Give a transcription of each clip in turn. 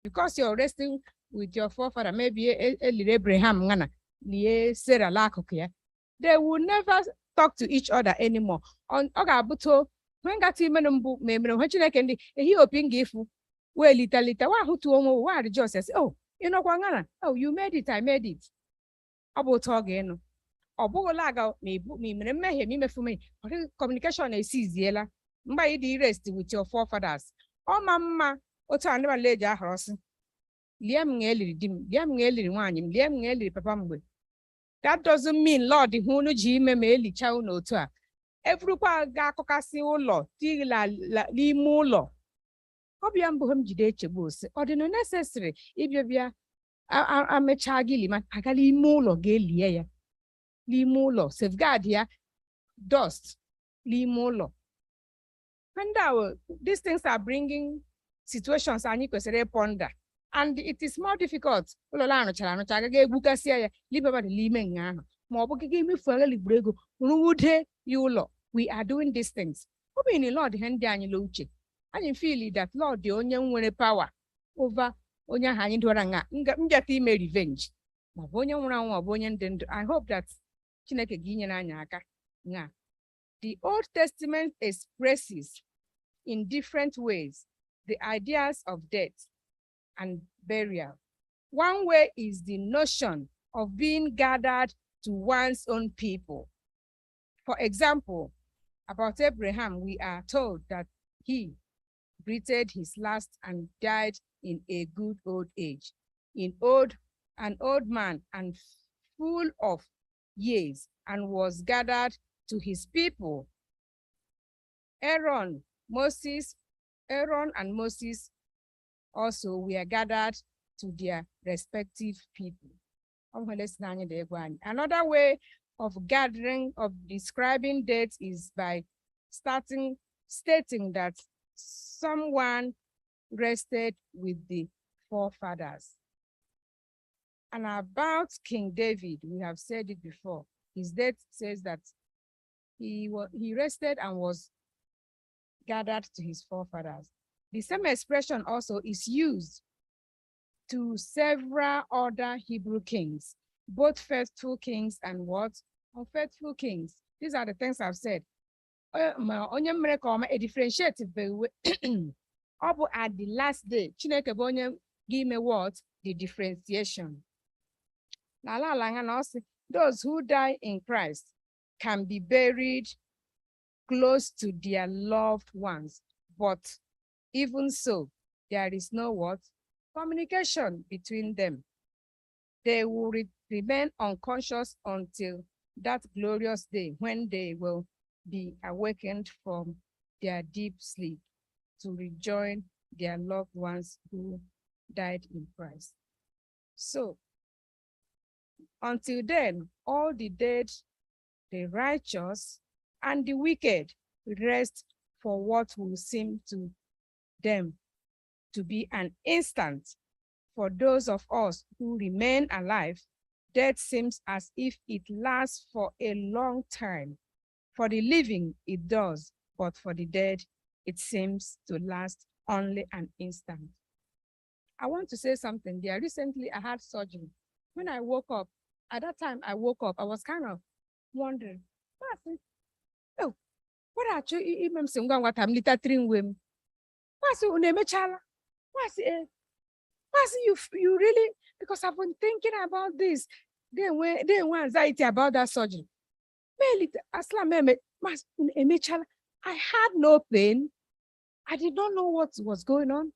because you're resting with your forefather, maybe Abraham, Sarah, they will never talk to each other anymore. On Ogabuto, when got him when Chineke he open gift, well, little, who to what just says, oh, you know, oh, you made it, I made it. About again. Obolaga me for me. Communication is easy. By the rest with your forefathers. Oh, mamma, what I never laid your house. Liam Nelly, Liam Nelly, Liam Nelly, Papa. That doesn't mean Lord, the Hunu Jim, Meli, Chow, no to every Gakokasi, law, Tigla, Limulo. Obiam Boham Jide Bus, or the necessary, if you I'm a chagili, man, Agali Mulo, Galia. Limulo, safeguard here, dust, limulo. And now these things are bringing situations I need to ponder. And it is more difficult. We are doing these things. Lord, I feel that Lord, the only power over Onya revenge. I hope that the Old Testament expresses in different ways the ideas of death and burial. One way is the notion of being gathered to one's own people. For example, about Abraham, we are told that he breathed his last and died in a good old age, an old man and full of years, and was gathered to his people. Aaron and Moses also were gathered to their respective people. Another way of describing death is by stating that someone rested with the forefathers. And about King David, we have said it before. His death says that he rested and was gathered to his forefathers. The same expression also is used to several other Hebrew kings, both faithful kings and what? Unfaithful kings. These are the things I've said. A differentiative at the last day. Chineke give me what? The differentiation. Those who die in Christ can be buried close to their loved ones, but even so, there is no what? Communication between them. They will remain unconscious until that glorious day when they will be awakened from their deep sleep to rejoin their loved ones who died in Christ. So, until then, all the dead, the righteous, and the wicked rest for what will seem to them to be an instant. For those of us who remain alive, death seems as if it lasts for a long time. For the living, it does, but for the dead, it seems to last only an instant. I want to say something there. Recently, I had surgery. When I woke up, at that time I woke up, I was kind of wondering, oh, what are you even saying? What I'm little women? What's your name, Chala? What's it? What's you really? Because I've been thinking about this. They were anxiety about that surgery. I had no pain. I did not know what was going on.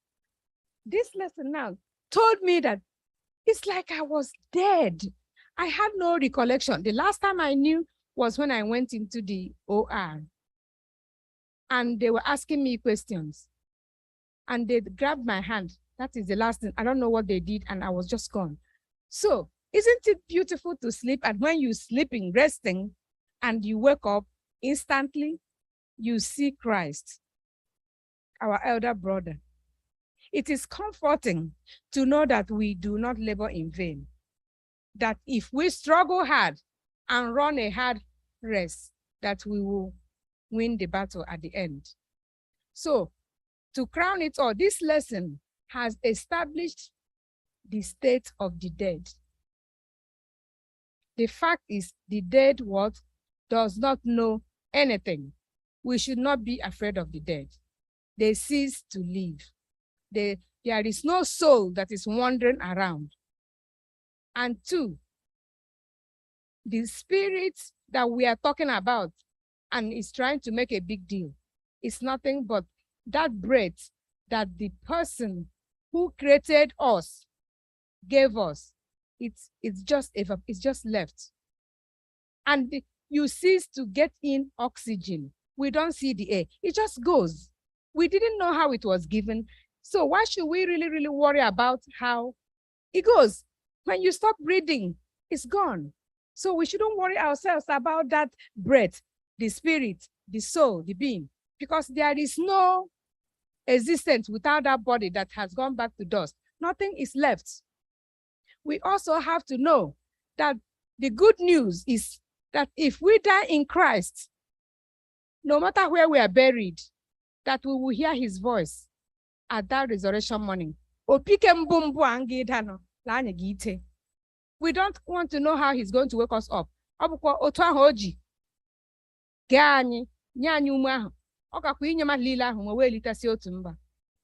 This lesson now told me that it's like I was dead. I had no recollection. The last time I knew was when I went into the OR. And they were asking me questions. And they grabbed my hand. That is the last thing. I don't know what they did, and I was just gone. So, isn't it beautiful to sleep? And when you're sleeping, resting, and you wake up, instantly, you see Christ, our elder brother. It is comforting to know that we do not labor in vain. That if we struggle hard and run a hard race, that we will win the battle at the end. So, to crown it all, this lesson has established the state of the dead. The fact is, the dead what does not know anything. We should not be afraid of the dead. They cease to live. There is no soul that is wandering around. And two, the spirit that we are talking about and is trying to make a big deal is nothing but that breath that the person who created us gave us. It's just left. And you cease to get in oxygen. We don't see the air. It just goes. We didn't know how it was given. So why should we really, really worry about how it goes? When you stop breathing, it's gone. So we shouldn't worry ourselves about that breath, the spirit, the soul, the being, because there is no existence without that body that has gone back to dust. Nothing is left. We also have to know that the good news is that if we die in Christ, no matter where we are buried, that we will hear his voice at that resurrection morning. We don't want to know how he's going to wake us up.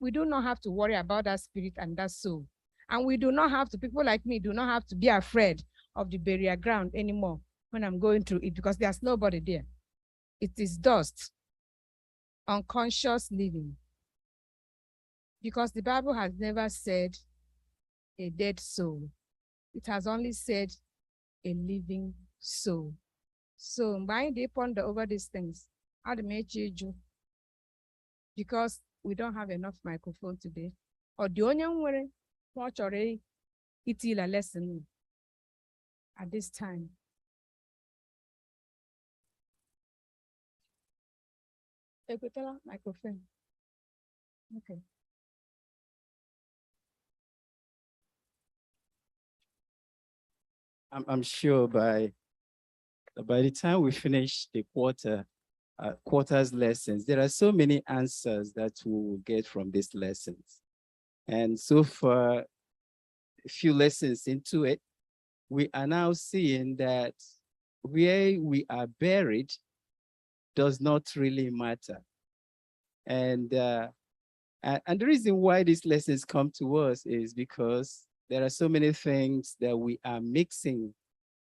We do not have to worry about that spirit and that soul. And we do not have to, people like me do not have to be afraid of the burial ground anymore when I'm going through it, because there's nobody there. It is dust, unconscious living. Because the Bible has never said a dead soul. It has only said a living soul. So why they ponder over these things? How to make you? Because we don't have enough microphone today. Or the onion were watch or a lesson at this time. Microphone. Okay. I'm sure by the time we finish the quarters lessons, there are so many answers that we will get from these lessons. And so far, a few lessons into it, we are now seeing that where we are buried does not really matter. And the reason why these lessons come to us is because there are so many things that we are mixing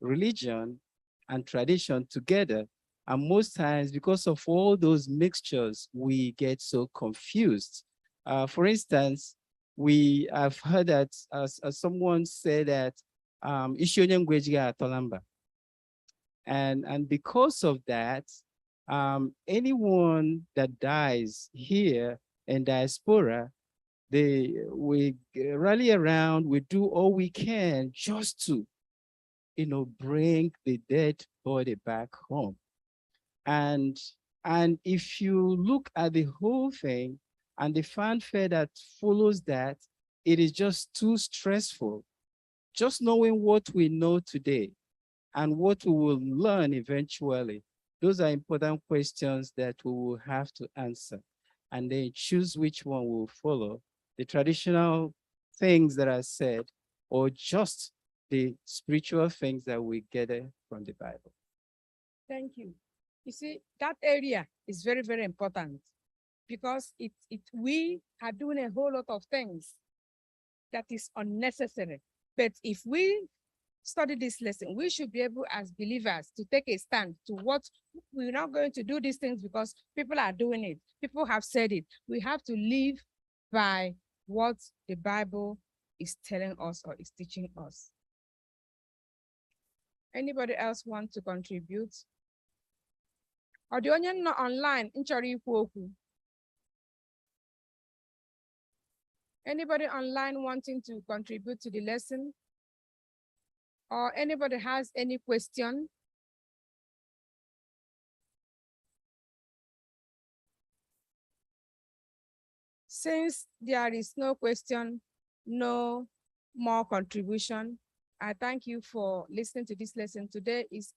religion and tradition together. And most times, because of all those mixtures, we get so confused. For instance, we have heard that as someone said that and because of that, anyone that dies here in diaspora, we rally around, we do all we can just to, bring the dead body back home. And if you look at the whole thing and the fanfare that follows that, it is just too stressful. Just knowing what we know today and what we will learn eventually, those are important questions that we will have to answer, and then choose which one we'll follow, the traditional things that are said, or just the spiritual things that we gather from the Bible. Thank you. You see, that area is very, very important, because we are doing a whole lot of things that is unnecessary. But if we study this lesson, we should be able as believers to take a stand to what we're not going to do these things because people are doing it. People have said it. We have to live by what the Bible is telling us or is teaching us. Anybody else want to contribute? Or the onion not online? Anybody online wanting to contribute to the lesson? Or anybody has any question? Since there is no question, no more contribution, I thank you for listening to this lesson.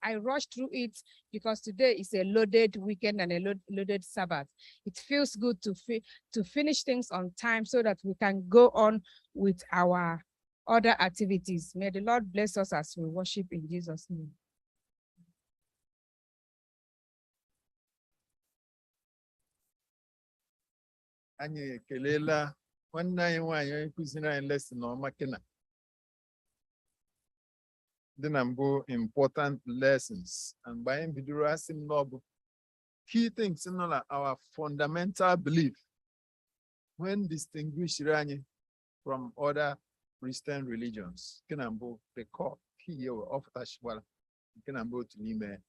I rushed through it because today is a loaded weekend and a loaded Sabbath. It feels good to finish things on time so that we can go on with our other activities. May the Lord bless us as we worship in Jesus' name. Anyị ekelela nwanne anyị nwanyị onye kụziri anyị lesson ọma kena dị na mbụ important lessons and mgbe anyị bidoro asị m na ọ bụ key things nọ na our fundamental belief when distinguished anyị from other Christian religions kena mbụ the core key of ọfụtachịkwara kena mbụ otu n'ime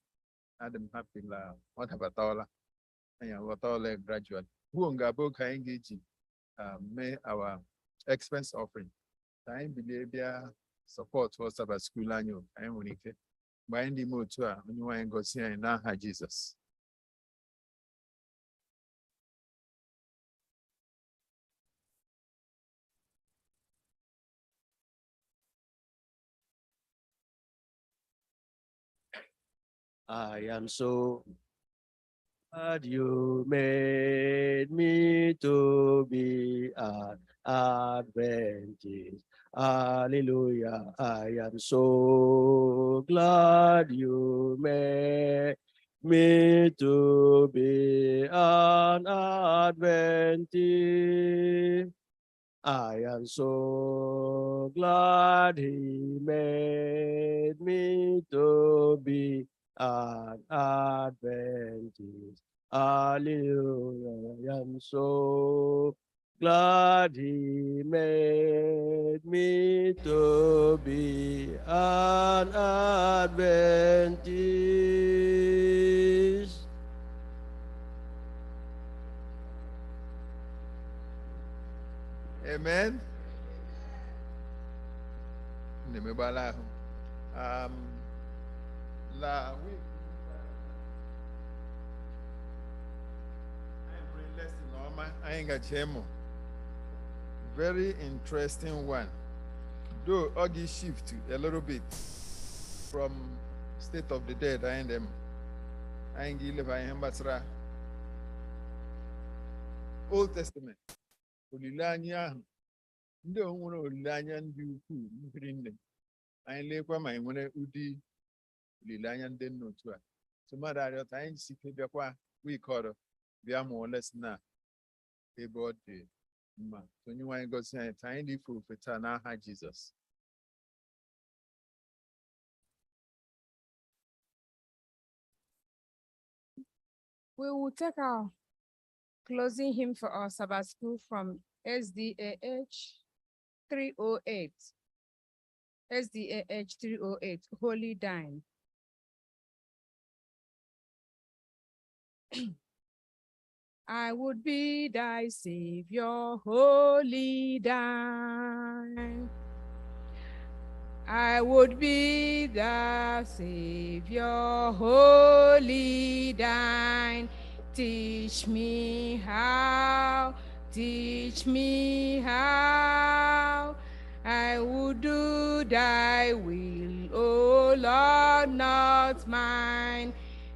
adị m happy la ọ dabatala anyị aghọtala gradually who ngabo ka anyị ga-eji mee our expense offering ka anyị bilie bịa support for Sabbath school anyị anyị nwere ike mgbe anyị n'ime otu a onye nwanyị gosi anyị n'aha Jizọs. I am so glad you made me to be an Adventist. Hallelujah. I am so glad you made me to be an Adventist. I am so glad he made me to be an Adventist. Hallelujah. I am so glad he made me to be an Adventist. Amen. Nemebala la week I ain't got chemo. Very interesting one. Though Augie shift a little bit from state of the dead, I ain't them. I ain't give I am batra. Old Testament. Olilanya. Ndị onwere olileanya ndị ukwuu mmiri nne anyị lekwa ma enwere ụdị olileanya ndị nna otu a tụmadụ arịọta anyị site bịakwa week ọrụ bịa mụọ lesson a ebe ọ dị mma onye nwanyị gosi anyị ta anyị n'ife ofe taa n'aha Jizọs. We will take our closing hymn for our Sabbath school from SDAH 308. SDAH 308, Holy Dine. I would be thy Savior, holy thine. I would be the Savior, holy thine. Teach me how, teach me how. I would do thy will, O Lord, not mine.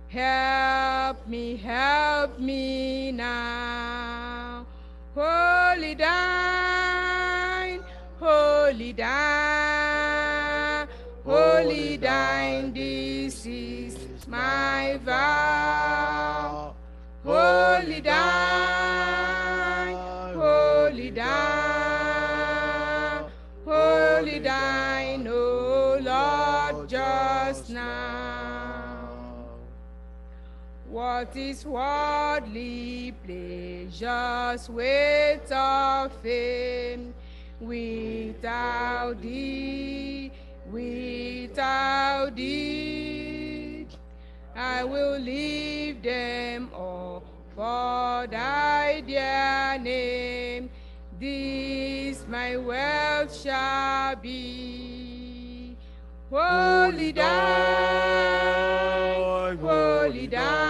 Help me now. Holy thine, holy thine, holy thine, this is my vow. Holy thine, holy thine, holy thine, O Lord, just now. What is worldly pleasures weight of fame? Without thee, without thee, I will leave them all for thy dear name. This my wealth shall be. Holy thine, holy thine,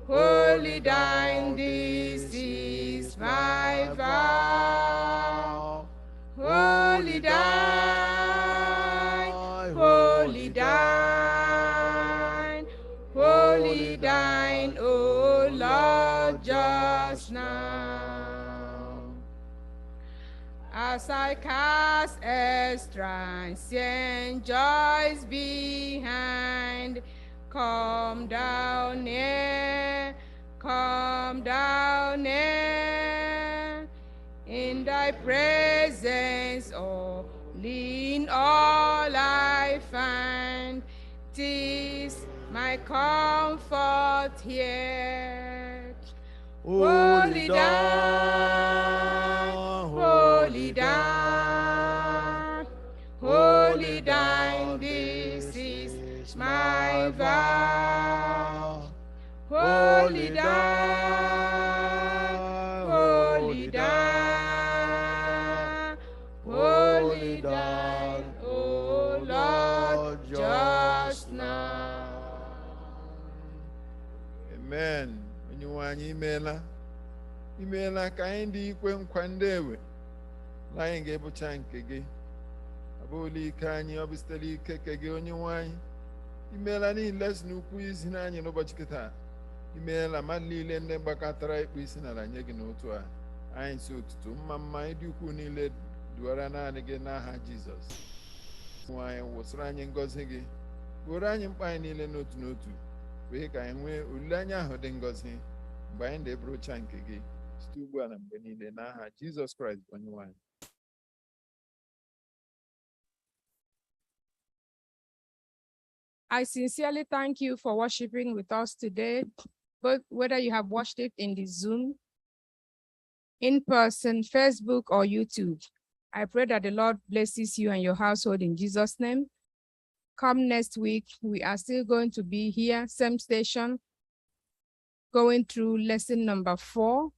holy thine, this is my vow. Holy thine, as I cast as transient joys behind, come down near, in thy presence, oh, lean all I find. 'Tis my comfort here. Holy down, holy down, holy down, this is my vow. Holy down, holy down, holy down, oh Lord, just now. Amen. Onyenwe anyị imeela. Imeela ka anyị dị ikwe nkwa ndị ewe. Na anyị ga-ebucha nke gị. Abụla ike anyị, ọ bụ sitere ike ke gị Onyenwe anyị. Imeela niile si n'ukwu isi na anyị n'ụbọchị kịta. Imeela mmadụ niile ndị gbakọtara ịkpụ isi n'ala nye gị n'otu a. Anyị si otuto mma mma ịdị ukwu niile duara naanị gị n'aha Jizọs. Nwa anyị wụsịrị anyị ngọzi gị. Gbuoro anyị mkpa anyị niile n'otu n'otu. Wee ka anyị nwee olileanya ahụ dị ngọzi mgbe anyị na-eburucha nke gị site ugbu a na mgbe niile n'aha Jizọs Kraịst bụ Onyenwe anyị. I sincerely thank you for worshiping with us today, but whether you have watched it in the Zoom, in person, Facebook, or YouTube. I pray that the Lord blesses you and your household in Jesus' name. Come next week, we are still going to be here, same station, going through lesson number 4.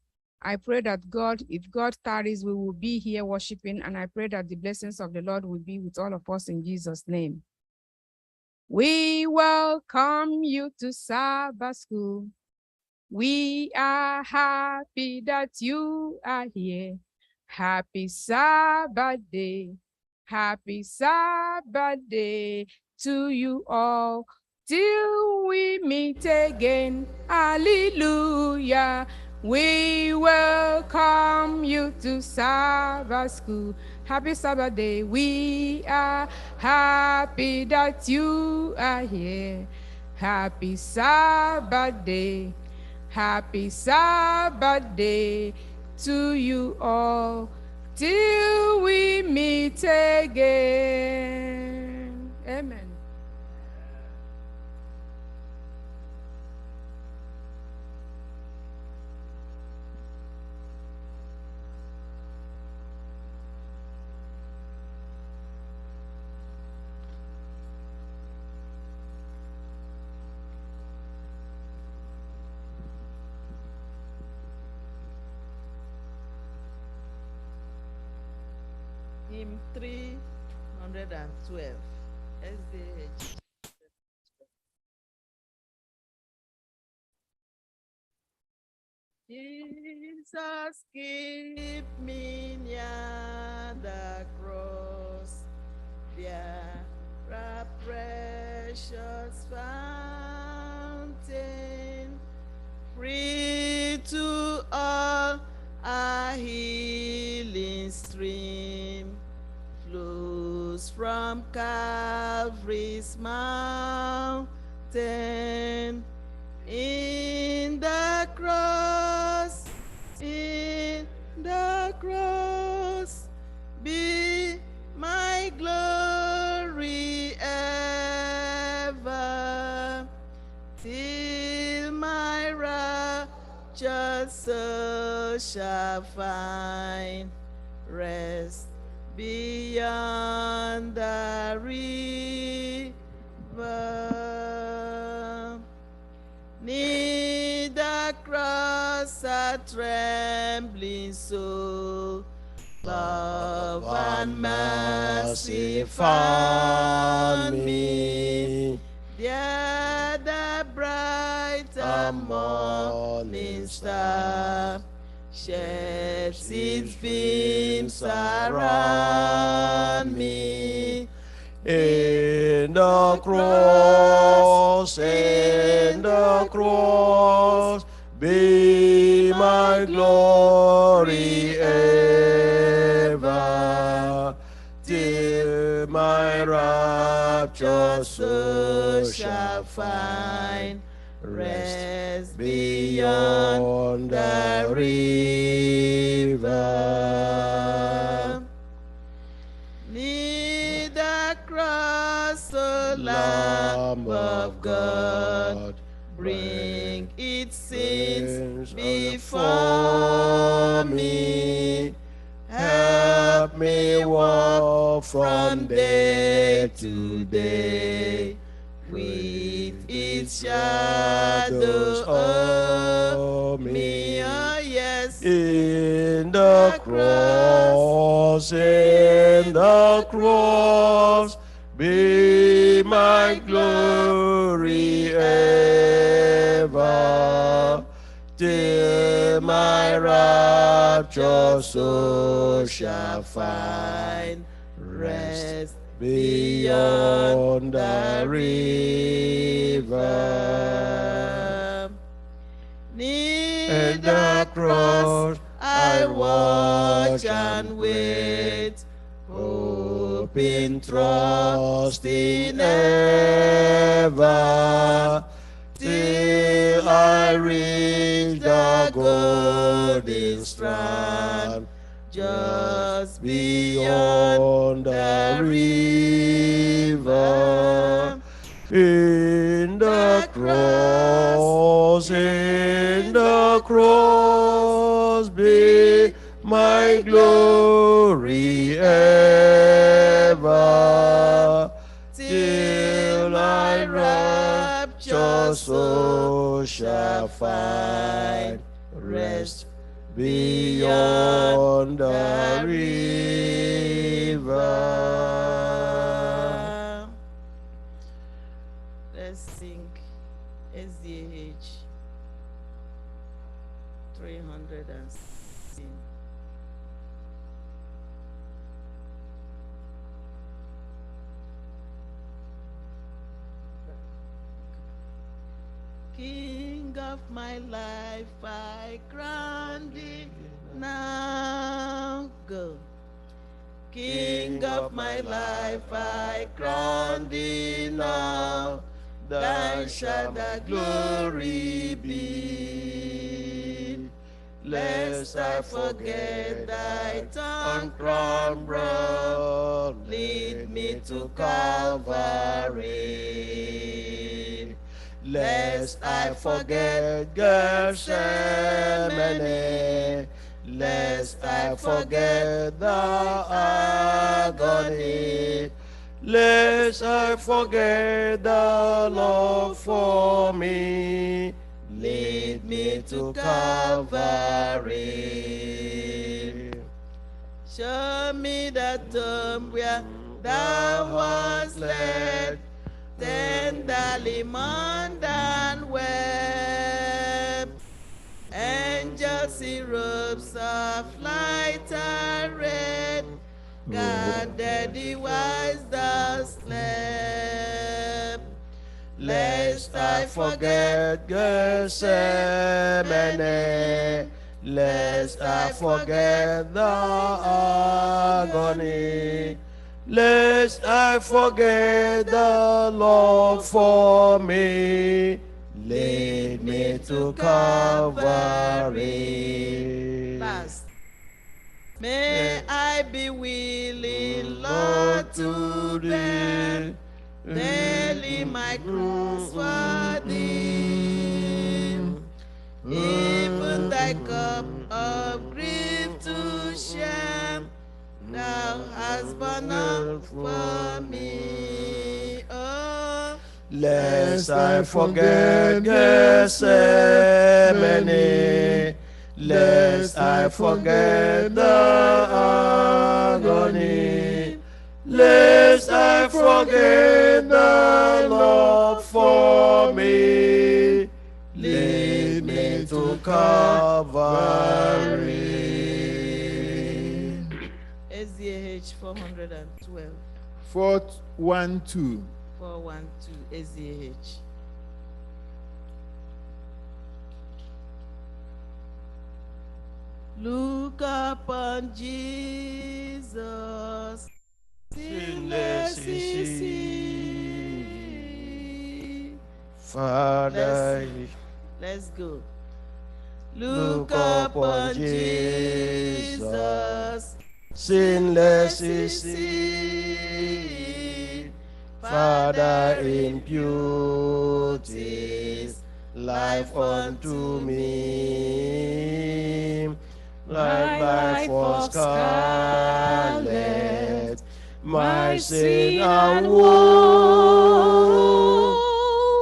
I pray that God, if God tarries, we will be here worshiping, and I pray that the blessings of the Lord will be with all of us in Jesus' name. We welcome you to Sabbath School. We are happy that you are here. Happy Sabbath day. Happy Sabbath day to you all. Till we meet again. Hallelujah. We welcome you to Sabbath School. Happy Sabbath day. We are happy that you are here. Happy Sabbath day. Happy Sabbath day to you all. Till we meet again. Amen. Hymn 312, SDA. Jesus, keep me near the cross, there a precious fountain, free to all, a healing stream flows from Calvary's mountain. In the cross, be my glory ever, till my righteous soul shall find rest beyond the river. Neath the cross a trembling soul, love and mercy found me. There the bright and morning star sheds its beams around me. In the cross, be my glory ever. till my rapture so so shall find rest beyond the river. Near the cross, O Lamb of God, bring its sins before me. Help me walk from day to day with its shadow of me. Oh, yes. in the cross, be my glory ever, till my rapture so shall find rest beyond the river. Near the cross I watch and wait, hoping, trusting ever, till I reach the golden strand, just beyond the river. In the cross, be my glory ever, till my rapture so shall find rest beyond the river. Let's sing SDH 316. King of my life, I crown thee now. Go. King of my life, I crown thee now. Thine shall the glory be. Lest I forget thy tongue crown broad, lead me to Calvary. Lest I forget Gethsemane, lest I forget the agony, lest I forget the love for me, lead me to Calvary. Show me the tomb where thou wast led, tenderly mourned and wept. Angels in robes of light and red, guarded thee whilst thou slept. Lest I forget Gethsemane, lest I forget the agony, lest I forget the love for me, lead me to Calvary. Last. May I be willing, Lord, to bear daily my cross for thee, even thy cup of grief to share, thou hast borne up for me. Oh, Lest I forget Gethsemane, lest I forget the agony, lest I forget the love for me, lead me to Calvary. SDH 412. 412. 412 SDH. Look upon Jesus, Father, Let's go. look upon Jesus, sinless is he. Father, impute his life unto me, like life for scarlet, my sin and woe,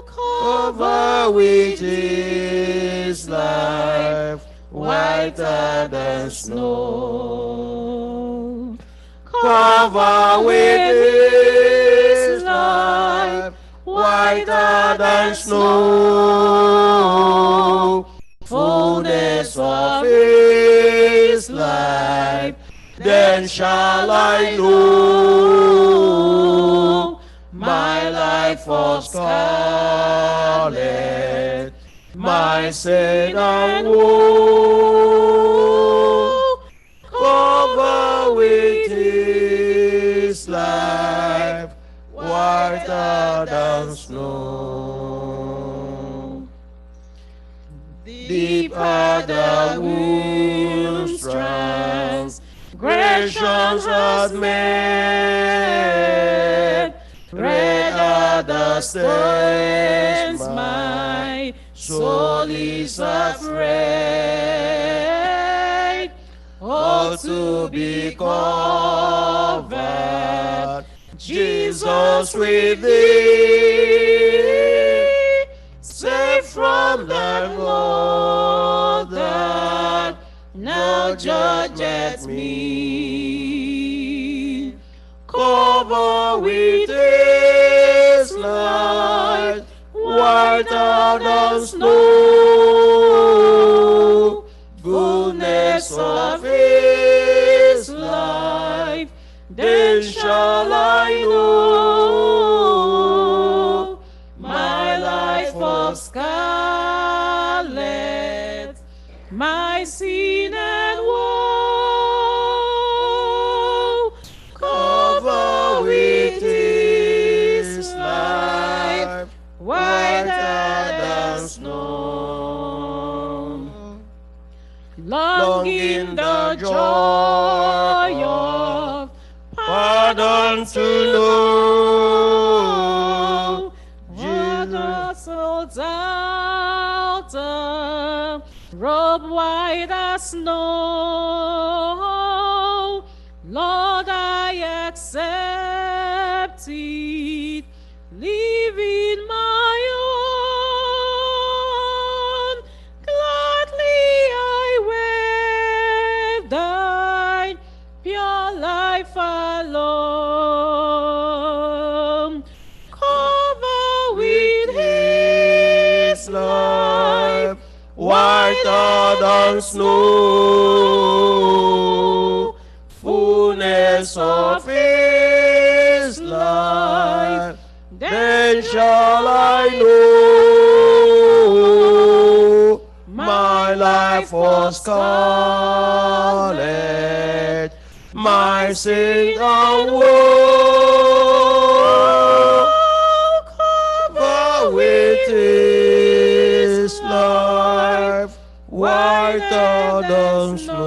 cover with his life, whiter than snow. Cover with his life, whiter than snow. Fullness of his life, then shall I know my life was scarlet, my sin and woe. Cover with his life, whiter than snow. Deep are the wounds, transgressions has made. Red are the stains, my soul is afraid. All to be covered, Jesus with thee, safe from the Lord that now judgeth me. Cover with his light, whiter than snow. Fullness of his life, then shall I know my life was scarlet, my sin and woe. Cover with his life, whiter than snow. Long in the joy of pardon to know, what the soul's outer robe white as snow. Lord, I accept it, live in my own. Gladly I wear thine pure life alone. Cover with his life, whiter than snow. Fullness of his life, then shall I know my life was scarlet, my sin and woe. Cover with his life, whiter than snow.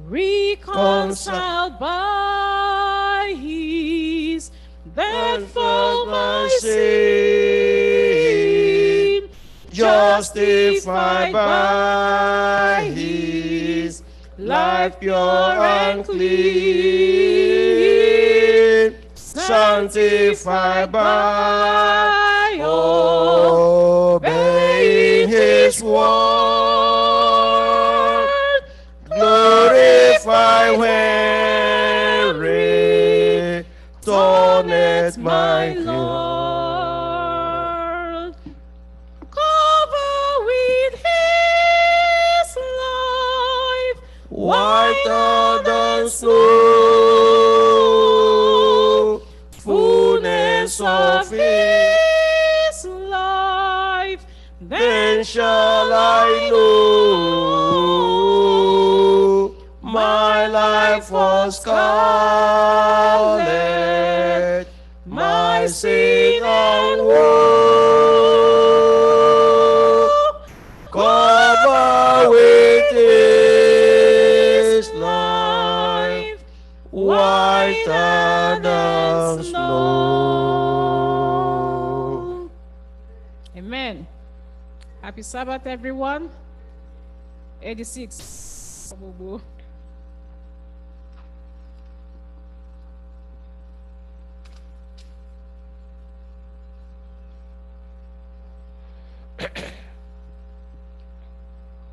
Reconciled by his death for my sin, justified by his life pure and clean, sanctified by obeying his word, glorify when returneth my Lord. Cover with his life, whiter than snow. Fullness of his life, then shall I know my life was scarlet, my sin whiter than snow. Amen. Happy Sabbath, everyone. 86.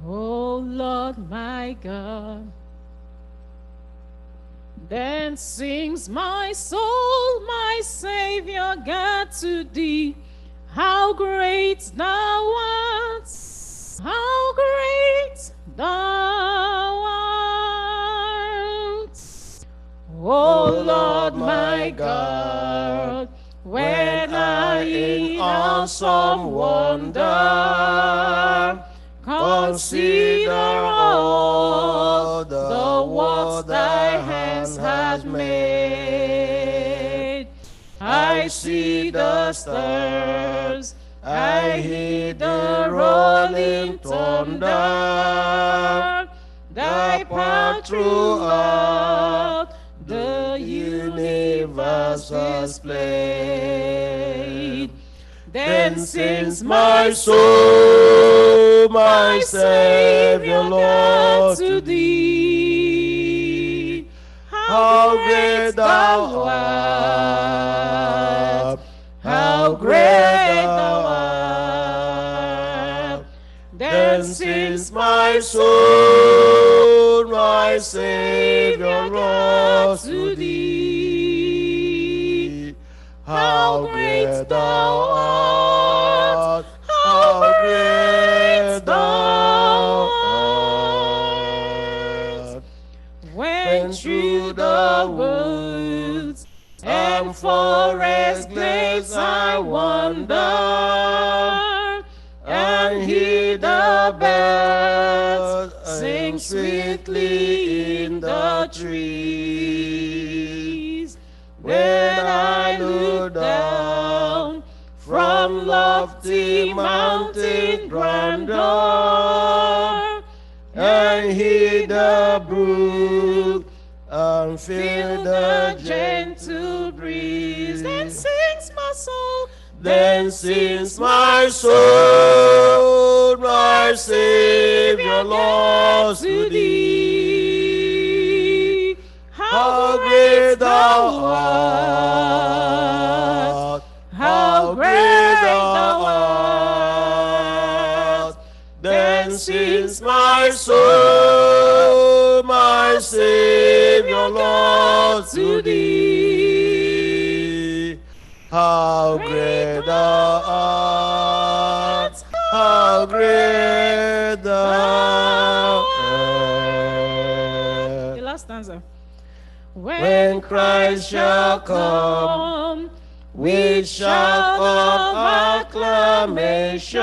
Oh Lord my God, then sings my soul, my Savior God, to thee. How great thou art, how great thou art. Oh Lord my God, when I in awesome wonder consider all the works thy hands has made, I see the stars, I hear the rolling thunder, thy path throughout the universe has played. Then sings my soul, my Savior, Lord, to thee. How great thou art, how great thou art. Then sings my soul, my Savior, Lord, to thee. How great thou art, how great thou art. When through the woods and forest glades I wander, and hear the birds sing sweetly in the trees. When I look down from lofty mountain grandeur, and hear the brook and feel the gentle breeze, then sings my soul, then sings my soul, my Savior, Lord, to thee. How great thou art, how great thou art. Then sings my soul, my Savior, Lord, to thee. How great thou art, how great thou art. The last stanza. When Christ shall come with shout of acclamation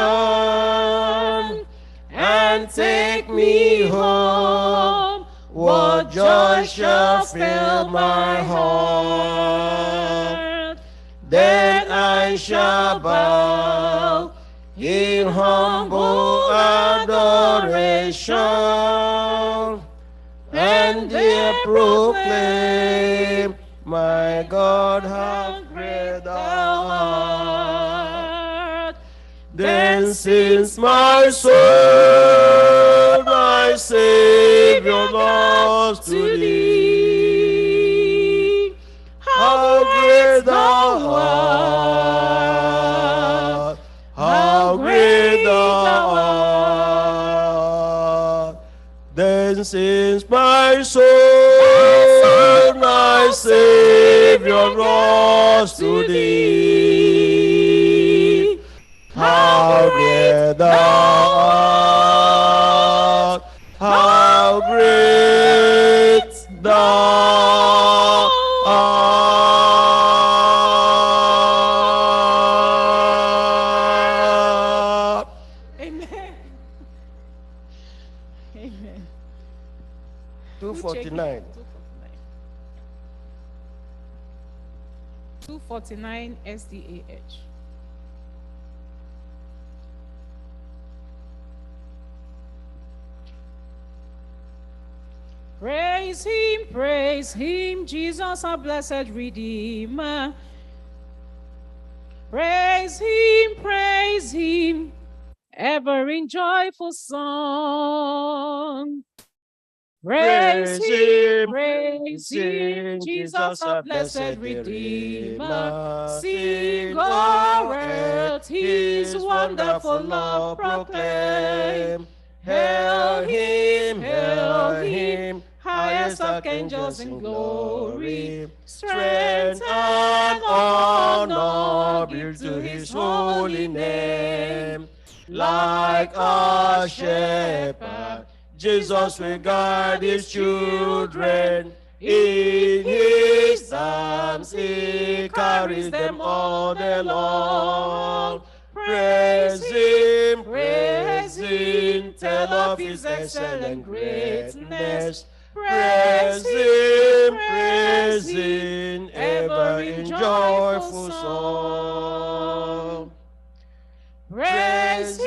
and take me home, what joy shall fill my heart. Then I shall bow in humble adoration and there proclaim, my God, how great thou art. Then sings my soul, my Savior, Lord, to thee. How great thou art, how great thou art. Then sings my soul, my Savior, Lord, to thee. How great thou art, how great thou art. Amen. Amen. 249. 249 SDAH. Praise him, Jesus, our blessed Redeemer. Praise him, ever in joyful song. Praise him, Jesus, our blessed Redeemer. Sing, O earth, his wonderful love proclaim. Hail him, highest archangels in glory. Strength and honor be to his holy name. Like a shepherd, Jesus will guide his children. In his arms he carries them all day long. Praise him, tell of his excellent greatness. Praise him, ever in joyful song. Praise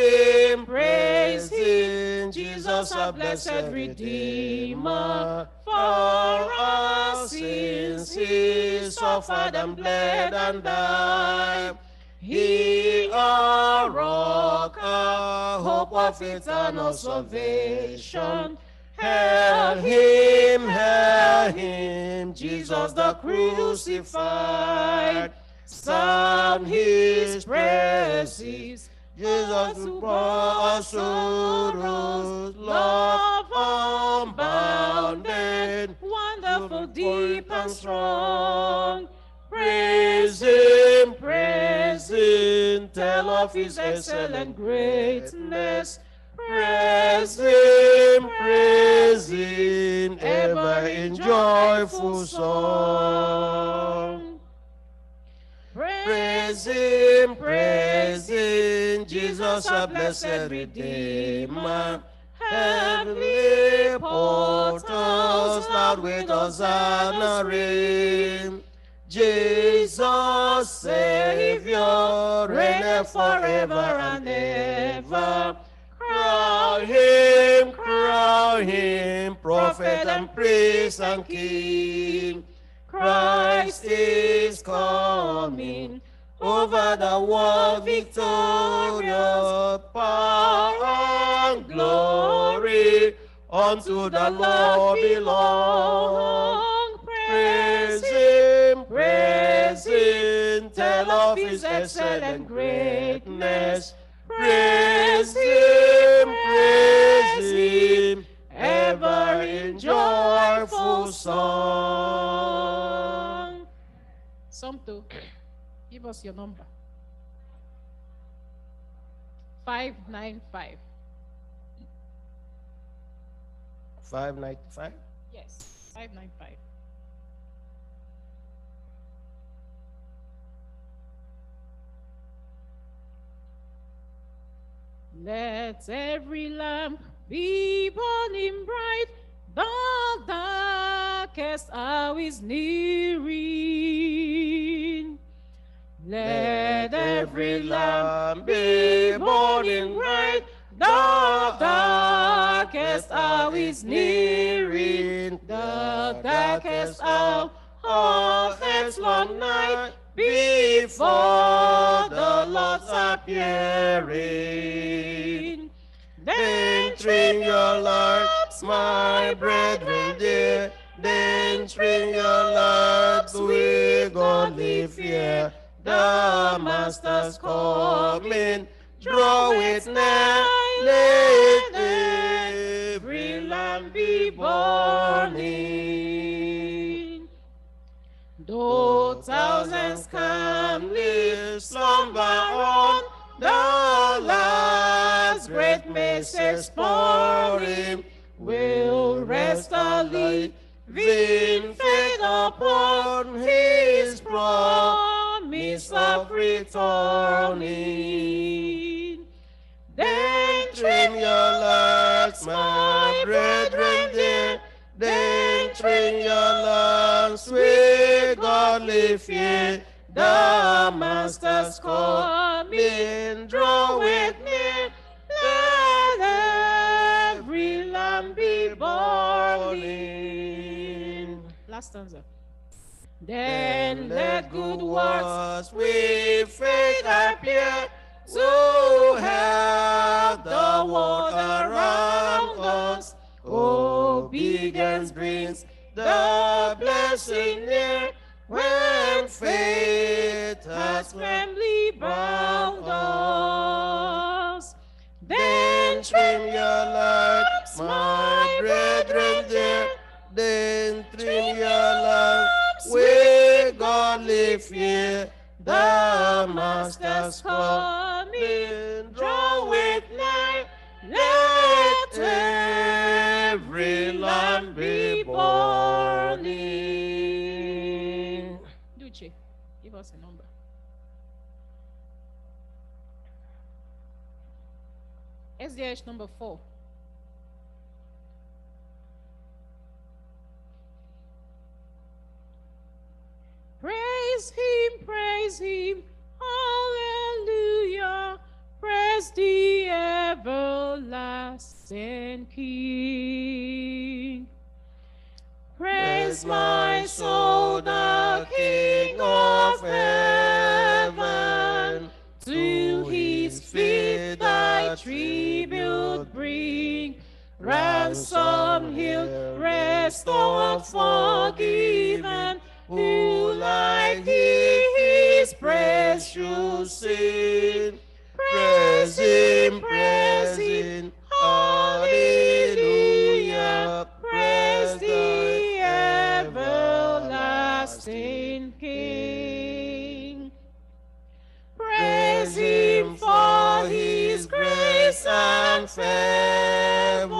him, Jesus, our blessed Redeemer. For our sins he suffered and bled and died. He a rock, a hope of eternal salvation. Hail him, Jesus the crucified. Sound his praises, Jesus who bore our sorrows, love unbounded, wonderful, deep and strong. Praise him, tell of his excellent greatness. Praise him, ever in joyful song. Praise him, Jesus, our blessed Redeemer. Heavenly portals loud with Hosanna ring. Jesus, Savior, reigneth forever and ever. Crown him, prophet and priest and king. Christ is coming, over the world victorious. Power and glory unto the Lord belong. Praise him, tell of his excellent greatness. Praise him, ever in joyful song. Psalm 2, give us your number. 595. 595. Yes, 595. Let every lamp be burning bright, the darkest hour is nearing. Let every lamp be burning bright, the darkest hour is nearing. The darkest hour of earth's long night, before the Lord's appearing. Then trim your lamps, my brethren dear, then trim your lamps with godly fear. The Master's coming, draw it nigh, let every lamp be burning. Though thousands calmly slumber on, the last great message pouring will rest alive, in faith upon his promise of returning. Then trim your lamps, my brethren dear, then trim your lamps with godly fear. The Master's coming, draw it near, let every lamp be born. morning. Last stanza. Then let good works with faith appear to help the world around us. Obedience brings the blessing near when faith has firmly bound us. Then trim your lamps, my brethren dear. Then trim your lamps with godly fear. The Master's coming, draw with nigh. Let every lamp be burning. Duce, give us a number. SDH number 4. Praise him, hallelujah, praise the everlasting King. Praise my soul, the King of heaven, to his feet thy tribute bring, ransom healed, restored, forgiven, who like thee his praise should sing. Praise him, hallelujah, praise the everlasting King. Praise him for his grace and favor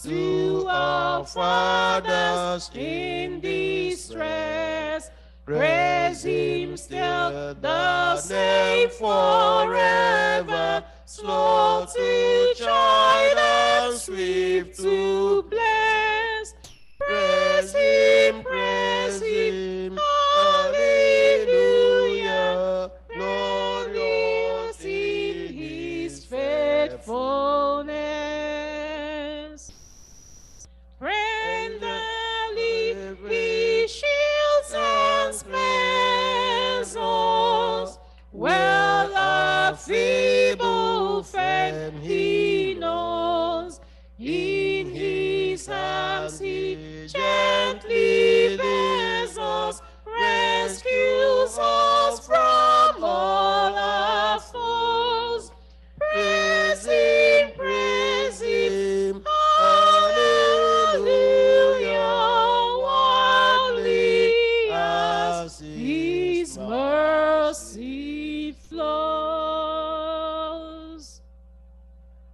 to our fathers in distress. Praise him still the same forever, slow to chide and swift to bless. Praise him, hallelujah, glorious in his faithfulness. Friendly he shields and spares us, well a feeble friend he knows. In his hands he gently bears us, rescues us from all our foes. Praise him, hallelujah, wildly as his mercy flows.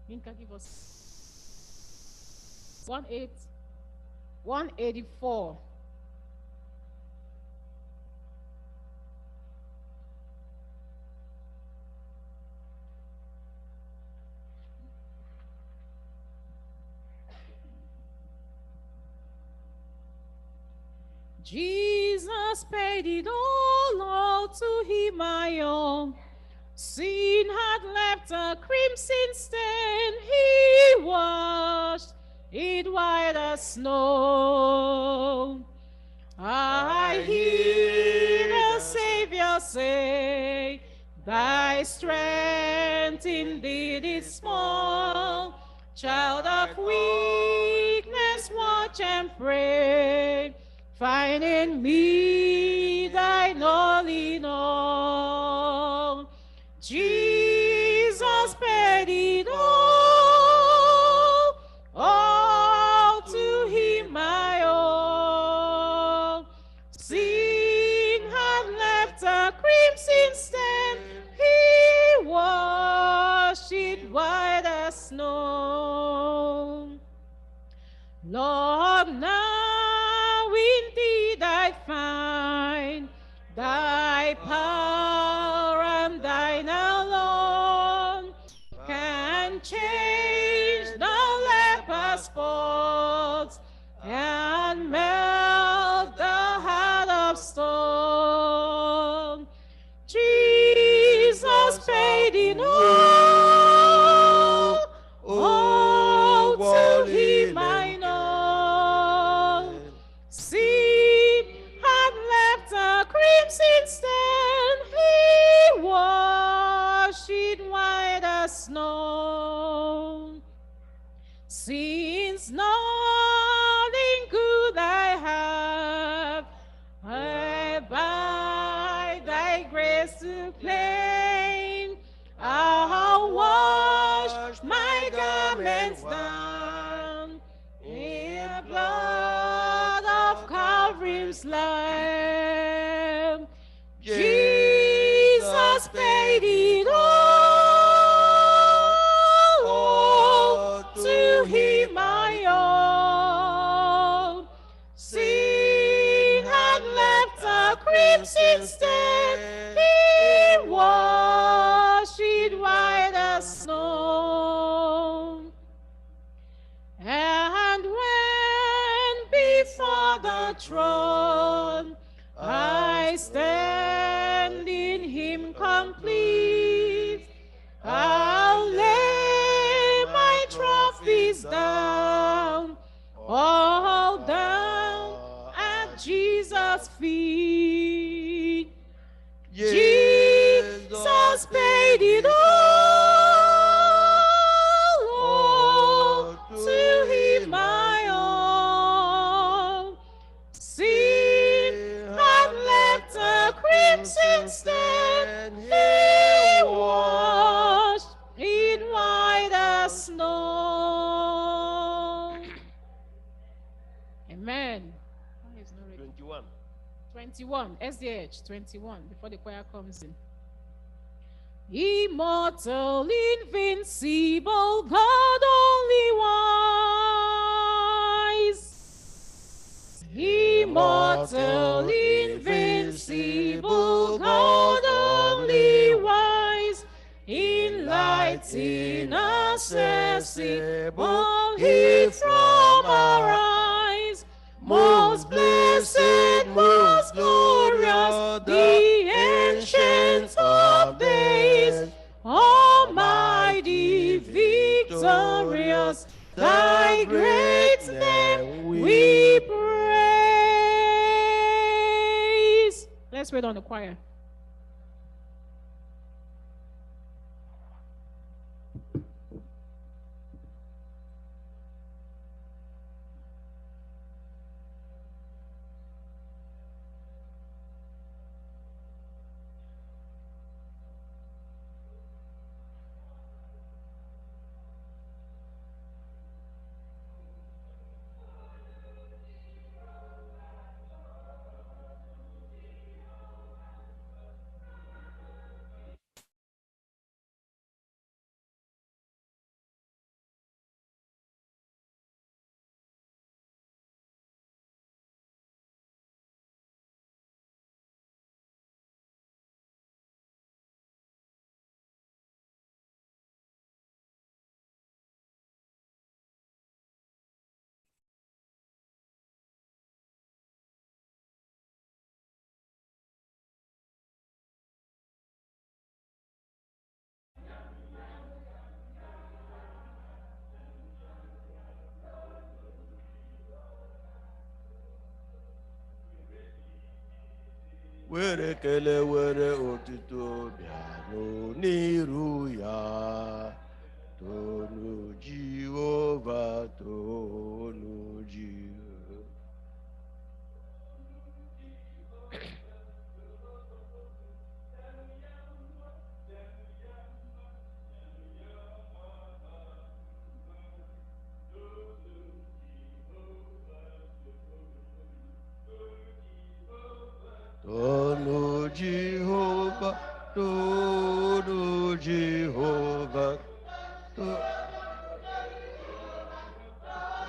Minka, give us 184. Jesus paid it all to him I owe. Sin had left a crimson stain, he washed it white as snow. I hear the Savior say, thy strength indeed is small. Child of weakness, watch and pray. Find in me thine all in all. Jesus paid it all to him I owe. Sin had left a crimson stain, he washed it white as snow. Lord, now indeed I find thy power and thine alone can change the leper's spots and melt the heart of stone. Jesus paid it all to him I know. to plain. I'll wash my garments down in the blood of Calvary's Lamb. Jesus paid it all, to him I owe. Sin had left a crimson stain, he washed it white as snow. And when before the throne I stand in him complete, I'll lay my trophies down, all down at Jesus' feet. Jesus paid it all, to him I owe. Sin had left a crimson stain, he washed it white as snow. Amen. 21. 21, SDH 21, before the choir comes in. Immortal, invincible, God only wise. Immortal, invincible, God only wise. In light inaccessible, he from our eyes. Most blessed, most glorious, the ancient of days, almighty, victorious, thy great name we praise. Let's wait on the choir. Were ekele were otuto bịanụ n'iru ya. Tonu Jehova, tonu Jehova. Tonu Jehova, tonu Jehova,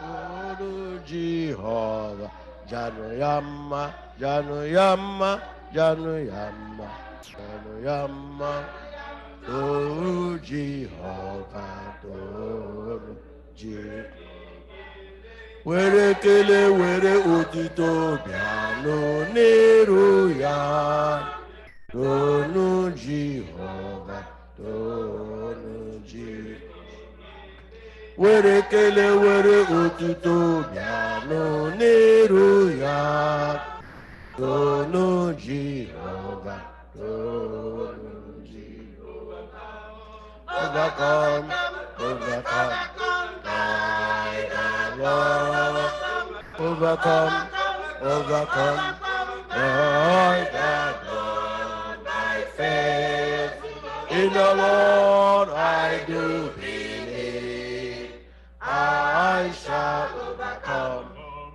tonu Jehova. Janu yama, janu yama, janu yama, janu yama. Tonu Jehova, tonu Jehova. Were ekele were otito bịanụ n'iru ya. Tonu Jehova, tonu Jehova. Were ekele were otito bịanụ n'iru ya. Tonu Jehova, tonu Jehova. Overcome, overcome, by the Lord. Overcome, overcome, by the Lord, by faith in the Lord I do believe. I shall overcome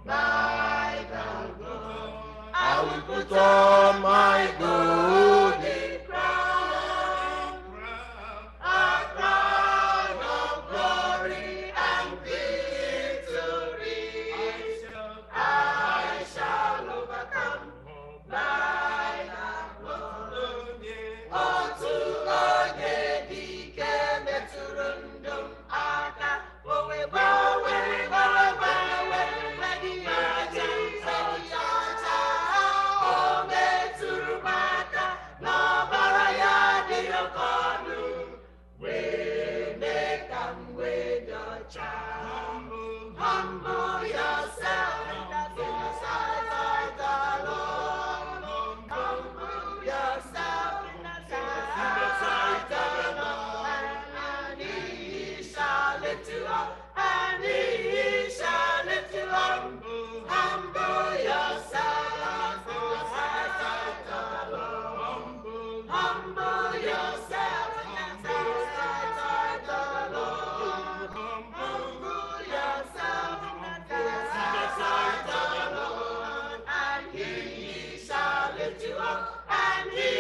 by the blood. I will put on my golden crown, a crown of glory and victory. I shall overcome by the blood. Otu onye dike metụrụ ndụ m aka, o wee gbanwee megide ọcha. O metụrụ m aka n'ọbara ya dị oke ọnụ, wee mee ka m wee dị ọcha. Humble yourself in the sight of the Lord. Humble yourself in the sight of the Lord, and He shall lift you up, and He shall lift you up. Humble yourself in the sight of the Lord. Humble yourself in the sight of the Lord. Humble yourself in the sight of the Lord, and He shall lift you up, and He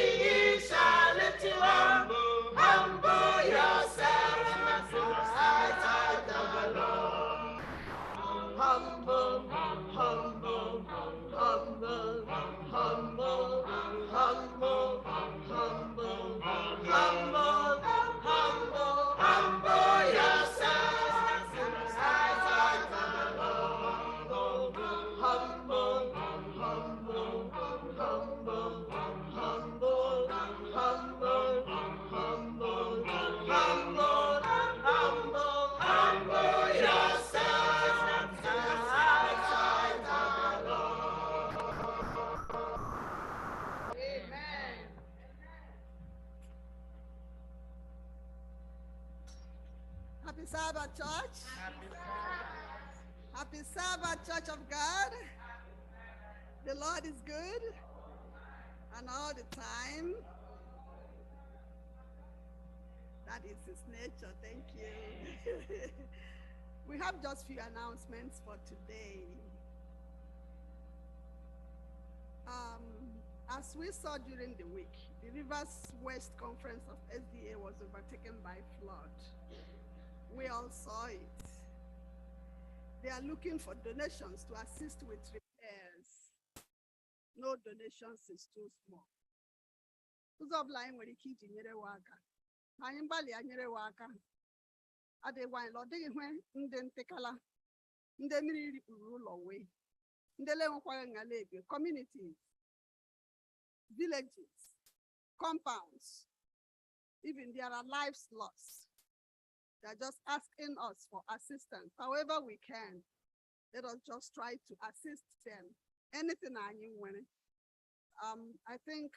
shall lift you up. Humble yourself in the sight of the Lord. Humble, humble, humble, humble, humble, humble, humble, humble yourself in the sight of the Lord. Humble, humble, humble, humble, humble, humble, humble yourself in the sight of the Lord. Amen. Happy Sabbath, church. Happy Sabbath, church of God. The Lord is good, and all the time. That is His nature. Thank you. We have just few announcements for today. As we saw during the week, the Rivers West Conference of SDA was overtaken by flood. We all saw it. They are looking for donations to assist with repairs. No donations is too small. Ụzọ ọbụla anyị nwere ike iji nyere wa aka, anyị gbalịa nyere wa aka. Adịghị anyị ọ dịghị ihe ndị ntịkala, ndị mmiri rikpuru ụlọ wee, ndị lenwekwara ngala ebe, communities, villages, compounds, even there are lives lost. They are just asking us for assistance. However we can, let us just try to assist them. Anything I want. I think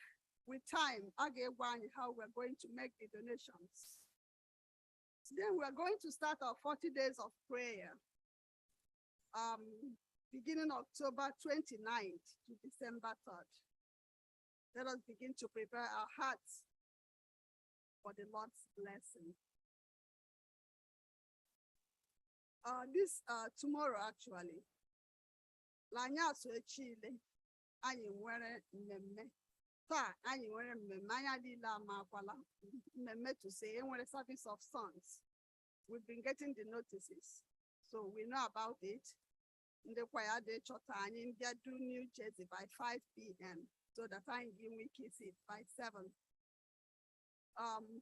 with time, I'll get one how we're going to make the donations. Then we're going to start our 40 days of prayer. Beginning October 29th to December 3rd. Let us begin to prepare our hearts for the Lord's blessing. Tomorrow actually, Lanya so chile, anyị nwere mmemme. Taa anyị nwere mmemme anya dịla makwala mmemme to say enwere service of sons. We've been getting the notices, so we know about it. The choir day chọta anyị ndị do New Jersey by 5 p.m. so that I can we kiss it by 7.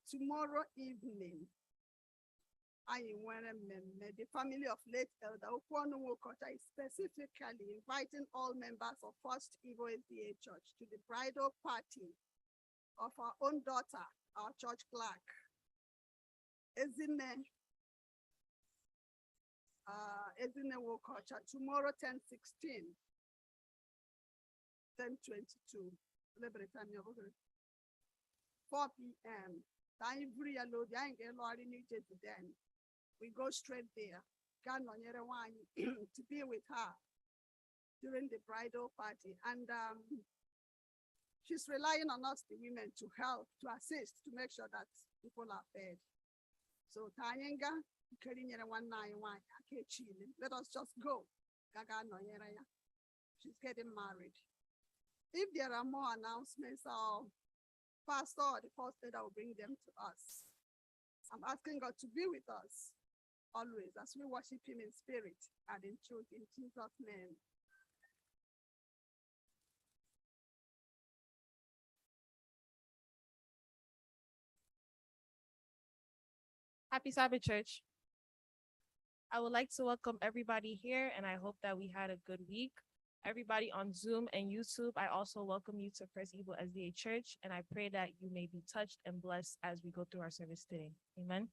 Tomorrow evening, the family of late Elder Okwonu Wokocha is specifically inviting all members of First Igbo SDA Church to the bridal party of our own daughter, our church clerk, Ezine Wokocha, tomorrow 10:16, 10:22, 4 p.m. Then we go straight there. To be with her during the bridal party. And She's relying on us, the women, to help, to assist, to make sure that people are fed. So Tanyanga, let us just go. She's getting married. If there are more announcements, our pastor or the first leader will bring them to us. I'm asking God to be with us always as we worship him in spirit and in truth in Jesus' name. Happy Sabbath, church. I would like to welcome everybody here, and I hope that we had a good week. Everybody on Zoom and YouTube, I also welcome you to First Igbo SDA Church, and I pray that you may be touched and blessed as we go through our service today. Amen.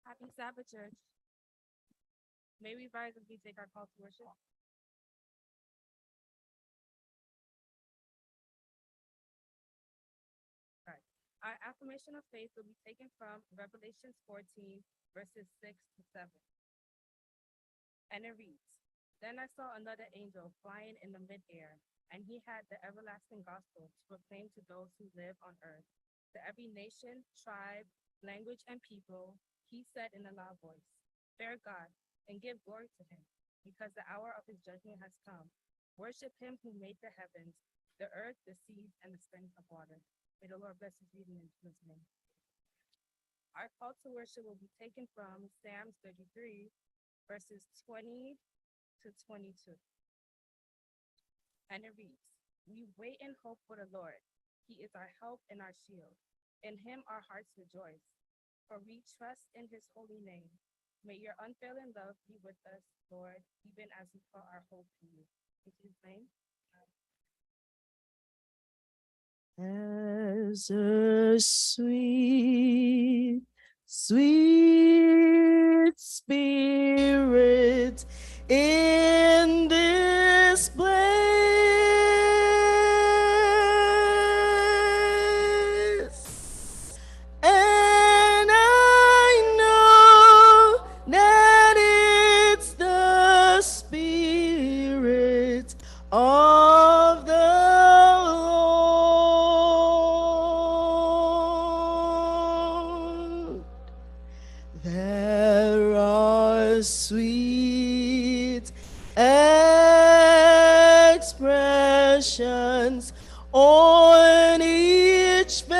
Happy Sabbath, church. May we rise as we take our call to worship. Our affirmation of faith will be taken from Revelations 14, verses 6 to 7. And it reads, "Then I saw another angel flying in the midair, and he had the everlasting gospel to proclaim to those who live on earth, to every nation, tribe, language, and people. He said in a loud voice, 'Fear God, and give glory to him, because the hour of his judgment has come. Worship him who made the heavens, the earth, the seas, and the springs of water.'" May the Lord bless his reading in Jesus' name. Our call to worship will be taken from Psalms 33, verses 20 to 22. And it reads, "We wait and hope for the Lord. He is our help and our shield. In him our hearts rejoice, for we trust in his holy name. May your unfailing love be with us, Lord, even as we put our hope in you. In Jesus' name. As a sweet, sweet spirit in this place, and I know that it's the Spirit of the Lord. There are sweet expressions on each face,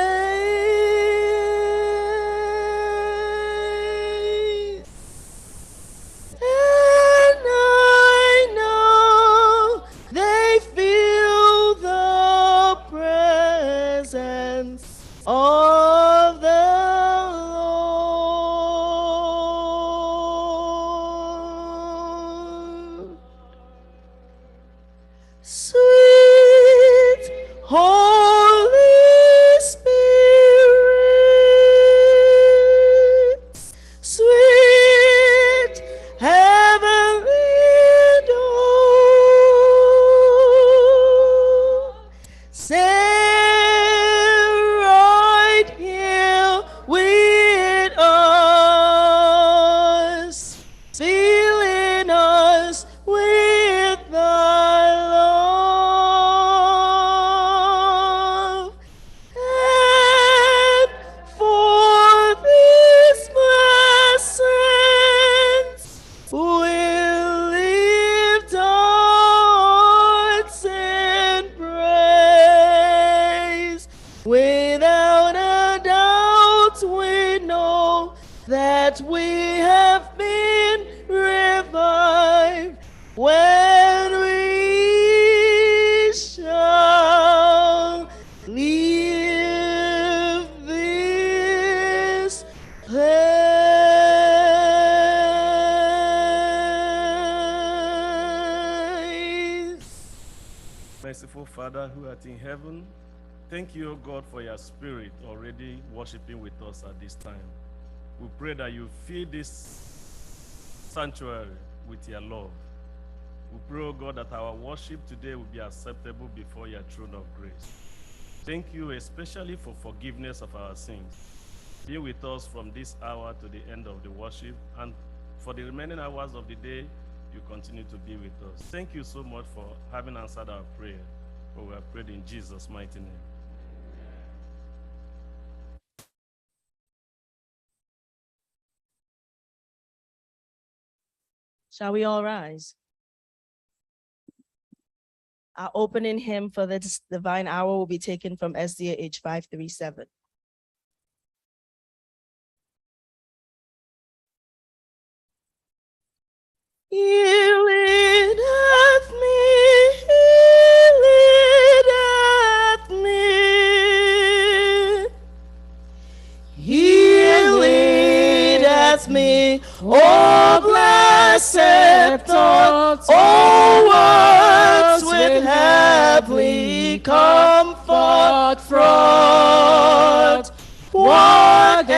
and I know they feel the presence of the Lord. Sweet Holy Spirit, sweet heavenly dove, stay right here with us, filling us with thy love. And for this presence we'll lift our hearts in praise. Without a doubt we know that we have been revived when we shall leave this place. Merciful Father who art in heaven, thank you, O God, for your spirit already worshiping with us at this time. We pray that you fill this sanctuary with your love. We pray, O God, that our worship today will be acceptable before your throne of grace. Thank you especially for forgiveness of our sins. Be with us from this hour to the end of the worship, and For the remaining hours of the day, you continue to be with us. Thank you so much for having answered our prayer. For we have prayed in Jesus' mighty name. Shall we all rise? Our opening hymn for this divine hour will be taken from SDA H 537. Heal it at me, heal it at me. Heal it at me, oh blessed thoughts, oh words with heavenly comfort fraught. Whate'er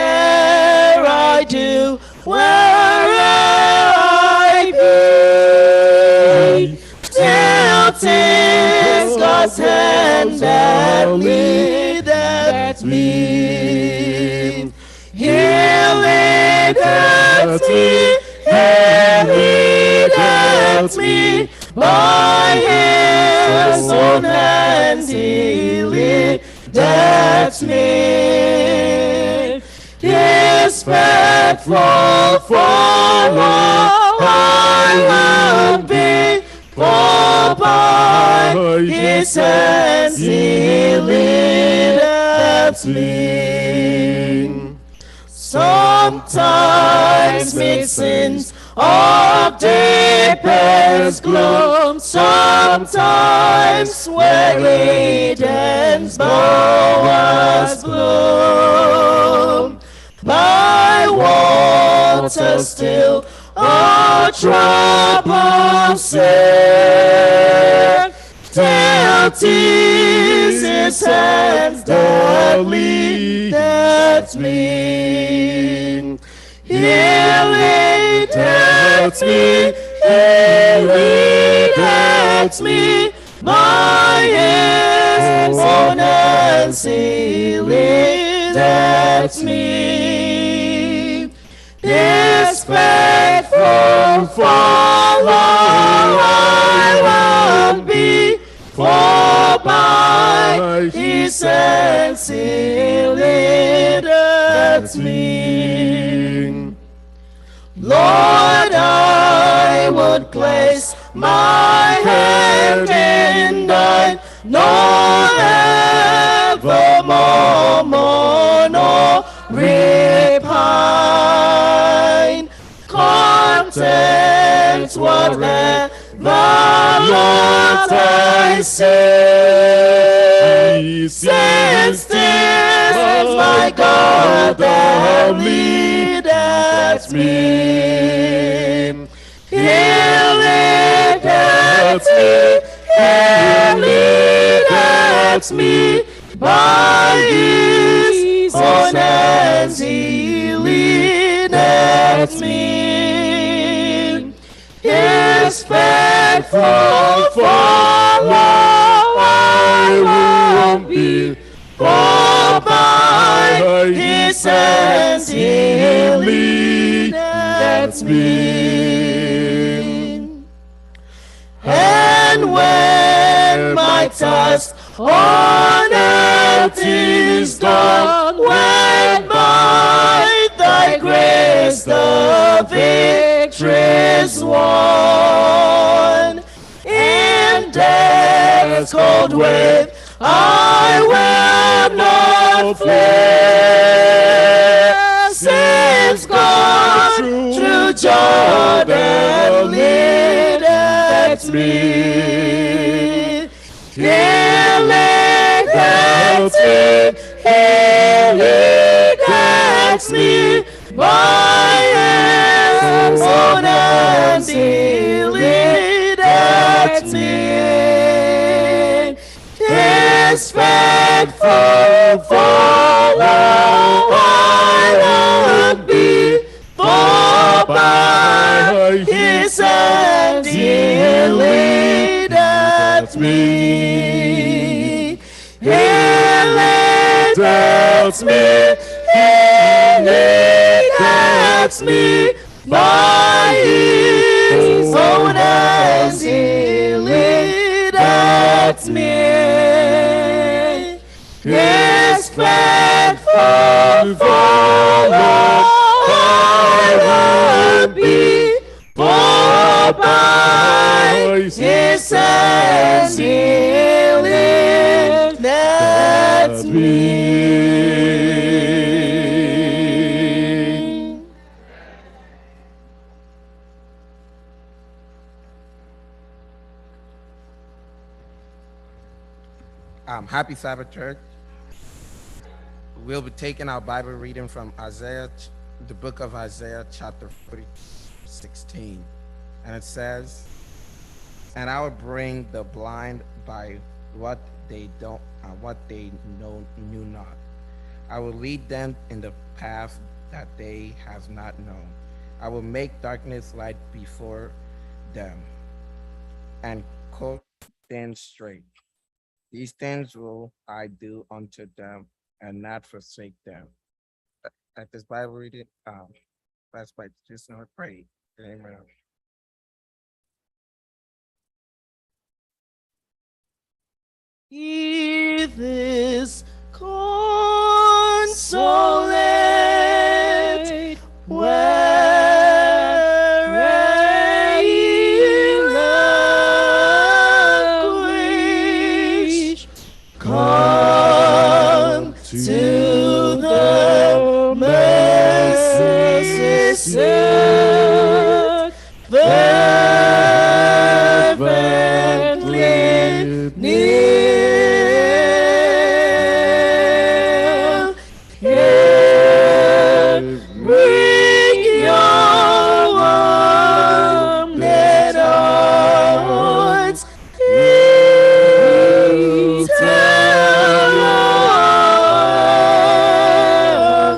I do, where'er I be, till 'tis God's hand that leadeth me. He'll lead at me, he'll lead at me, by his own hand he leadeth me. His faithful follower I will be, for by his hands he leadeth me. Sometimes mid sins of deepest gloom, sometimes where Eden's bowers bloom. By water still, a troubled sin, till 'tis his hands that leadeth me. He'll leadeth me, he'll leadeth me, by his own hands he leadeth me. His faithful follower I will be, for by his hands he leadeth me. Lord, I would place my hand in thine, nor evermore mourn or repine. Content whatever, Lord, I say, since 'tis my God that leadeth me. He'll leadeth me, he'll leadeth me, by his own hands he leadeth me. His faithful follower I will be, for by his hands he leadeth me. And when my task on earth is done, when by thy grace the victory's won, in death's cold wave I will not fear, since God through Jordan leadeth me. He leadeth me, he leadeth me, by his own hands he leadeth me. His faithful follower I will be, for by his hands he leadeth me. He leadeth me, he leadeth me, by his own hands he leadeth me. His faithful follower I will be, for by his hands he leadeth me. Happy Sabbath, church. We'll be taking our Bible reading from Isaiah, the book of Isaiah, chapter 16. And it says, "And I will bring the blind by what they knew not. I will lead them in the path that they have not known. I will make darkness light before them, and cut things straight. These things will I do unto them, and not forsake them." At this Bible reading, let's just not pray. Amen. He is consolate where he languish. Come to the mercy seat, fervently kneel. Here, bring your wounded hearts, tell your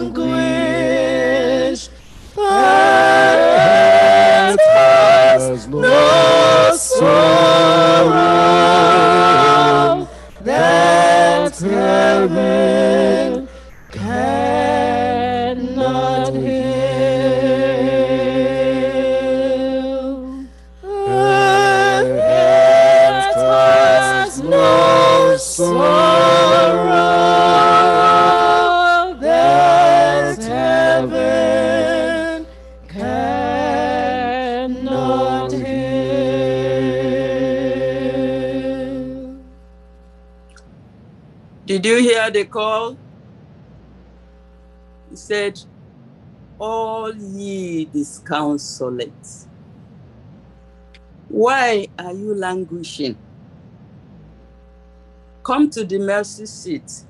anguish. Earth has no sorrow that heaven cannot heal. Earth has no sorrow that heaven cannot heal. Did you hear the call? He said, "All ye disconsolate, why are you languishing? Come to the mercy seat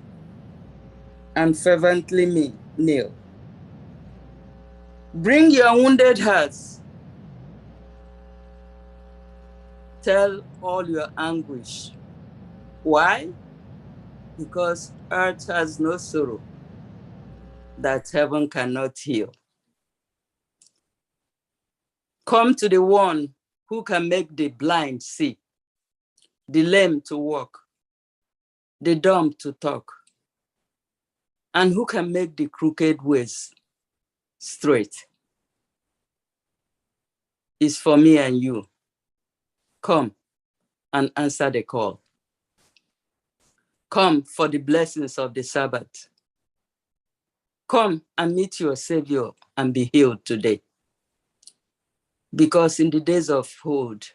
and fervently kneel. Bring your wounded hearts. Tell all your anguish. Why? Because earth has no sorrow that heaven cannot heal. Come to the one who can make the blind see, the lame to walk, the dumb to talk, and who can make the crooked ways straight. It's for me and you. Come and answer the call. Come for the blessings of the Sabbath. Come and meet your Savior and be healed today. Because in the days of old,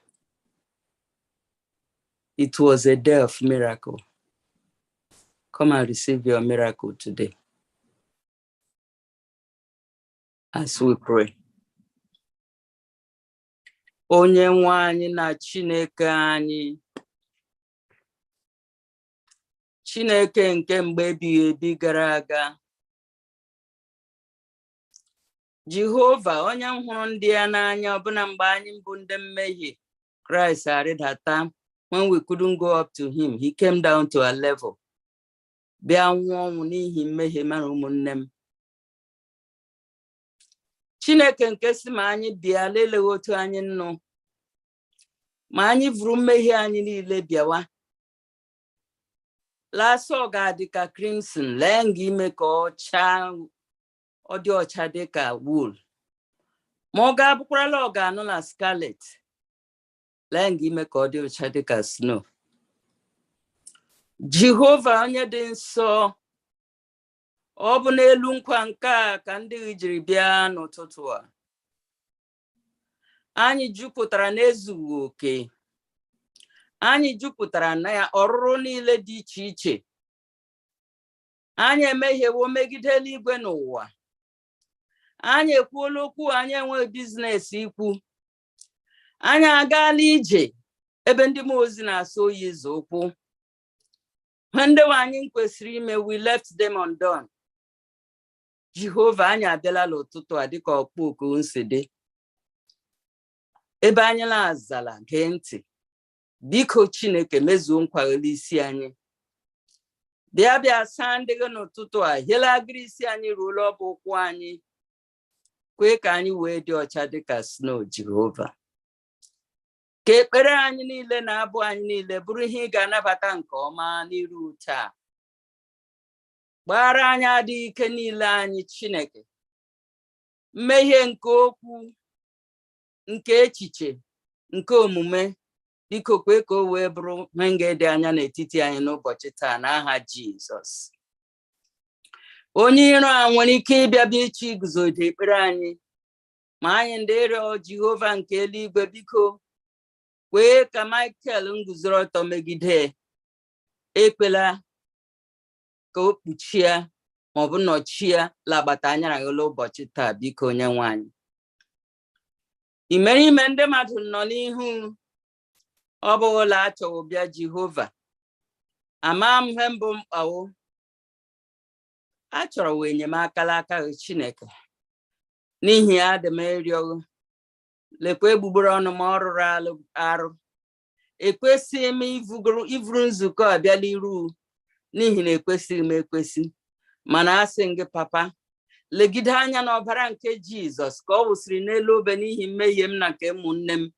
it was a day of miracle. Come and receive your miracle today. As we pray. Onye nwe anyị na Chineke anyị, Chineke nke mgbe ebighị ebi gara aga, Jehova, onye hụrụ ndị ya n'anya ọbụna mgbe anyị bụ ndị mmehie, Christ arịdata. When we couldn't go up to him, he came down to our level. Bịa nwụọ ọnwụ n'ihi mmehie mara ụmụnne m. Chineke nke si ma anyị bịa lelee otu anyị nọ, ma anyị vụrụ mmehie anyị niile bịawa. Lasọ ga-adị ka crimson, lee nga ime ka ọ dị ọcha dị ka wool. ma ọ ga-abụkwarala ọ ga-anụ na scarlet lee nga ime ka ọ dị ọcha dịka snow. Jehova onye dị nsọ, ọ bụ n'elu nkwa nke a ka ndị gị jiri bịa n'ụtụtụ a. Anyị jupụtara n'ezughị oke, anyị jupụtara na ya ọrụrụ niile dị iche iche. Anyị emehiewo megide eluigwe n'ụwa. Anyị ekwuola okwu, anyị enweghị biznes ikwu. Anyị agaala ije ebe ndị mmụọ ozi na-asọ oyi ịzụ ụkwụ. Ha ndị anyị kwesịrị ime, we left them undone. Jehova, anyị abịala n'ụtụtụ a dịka ọkpụ oku nsi dị. Ebe anyị na-azala gee ntị, biko Chineke mezuo nkwaghala isi anyị. Bịa saa ndị gị n'ụtụtụ a, hielagịrị isi anyị ruola ọbụ ụkwụ anyị. Kwee ka anyị wee dị ọcha dịka snow, Jehova. Ka ekpere anyị niile na abụ anyị niile bụrụ ihe ị ga-anabata nke ọma n'iru taa. Gbara anyị adịghị ike niile anyị, Chineke. Mmehie nke okwu, nke echiche, nke omume, biko kwee ka o wee bụrụ ihe ga-ede anya n'etiti anyị n'ụbọchị taa n'aha Jizọs. Onye iro a nwere ike ịbịa bịa iche iguzode ekpere anyị, ma anyị ndị ịrịọ Jehova nke eluigwe, biko kwee ka Michael nguzoro ọtọ megide ekpela ka o kpuchie maọbụ nọchie lagbata anyara gị ụbọchị taa, biko onye nwanyị. Imerime ndị mmadụ nọ n'ihu, ọ bụghịla achọghị bịa Jehova. Ama m ihe mbụ mkpawo, achọrọ wee enyemaka n'aka gị Chineke. N'ihi ya dị m ịrịọ, lekwa egbugbere ọnụ m ọ rụrụ arụ. Ekwesịghị m ivuru nzukọ abịala iru, n'ihi na ekwesịghị m ekwesị. Mana asị gị, Papa, legide anya n'ọbara nke Jizọs ka ọ wụsịrị n'elu obe n'ihi mmehie m na nke ụmụnne m,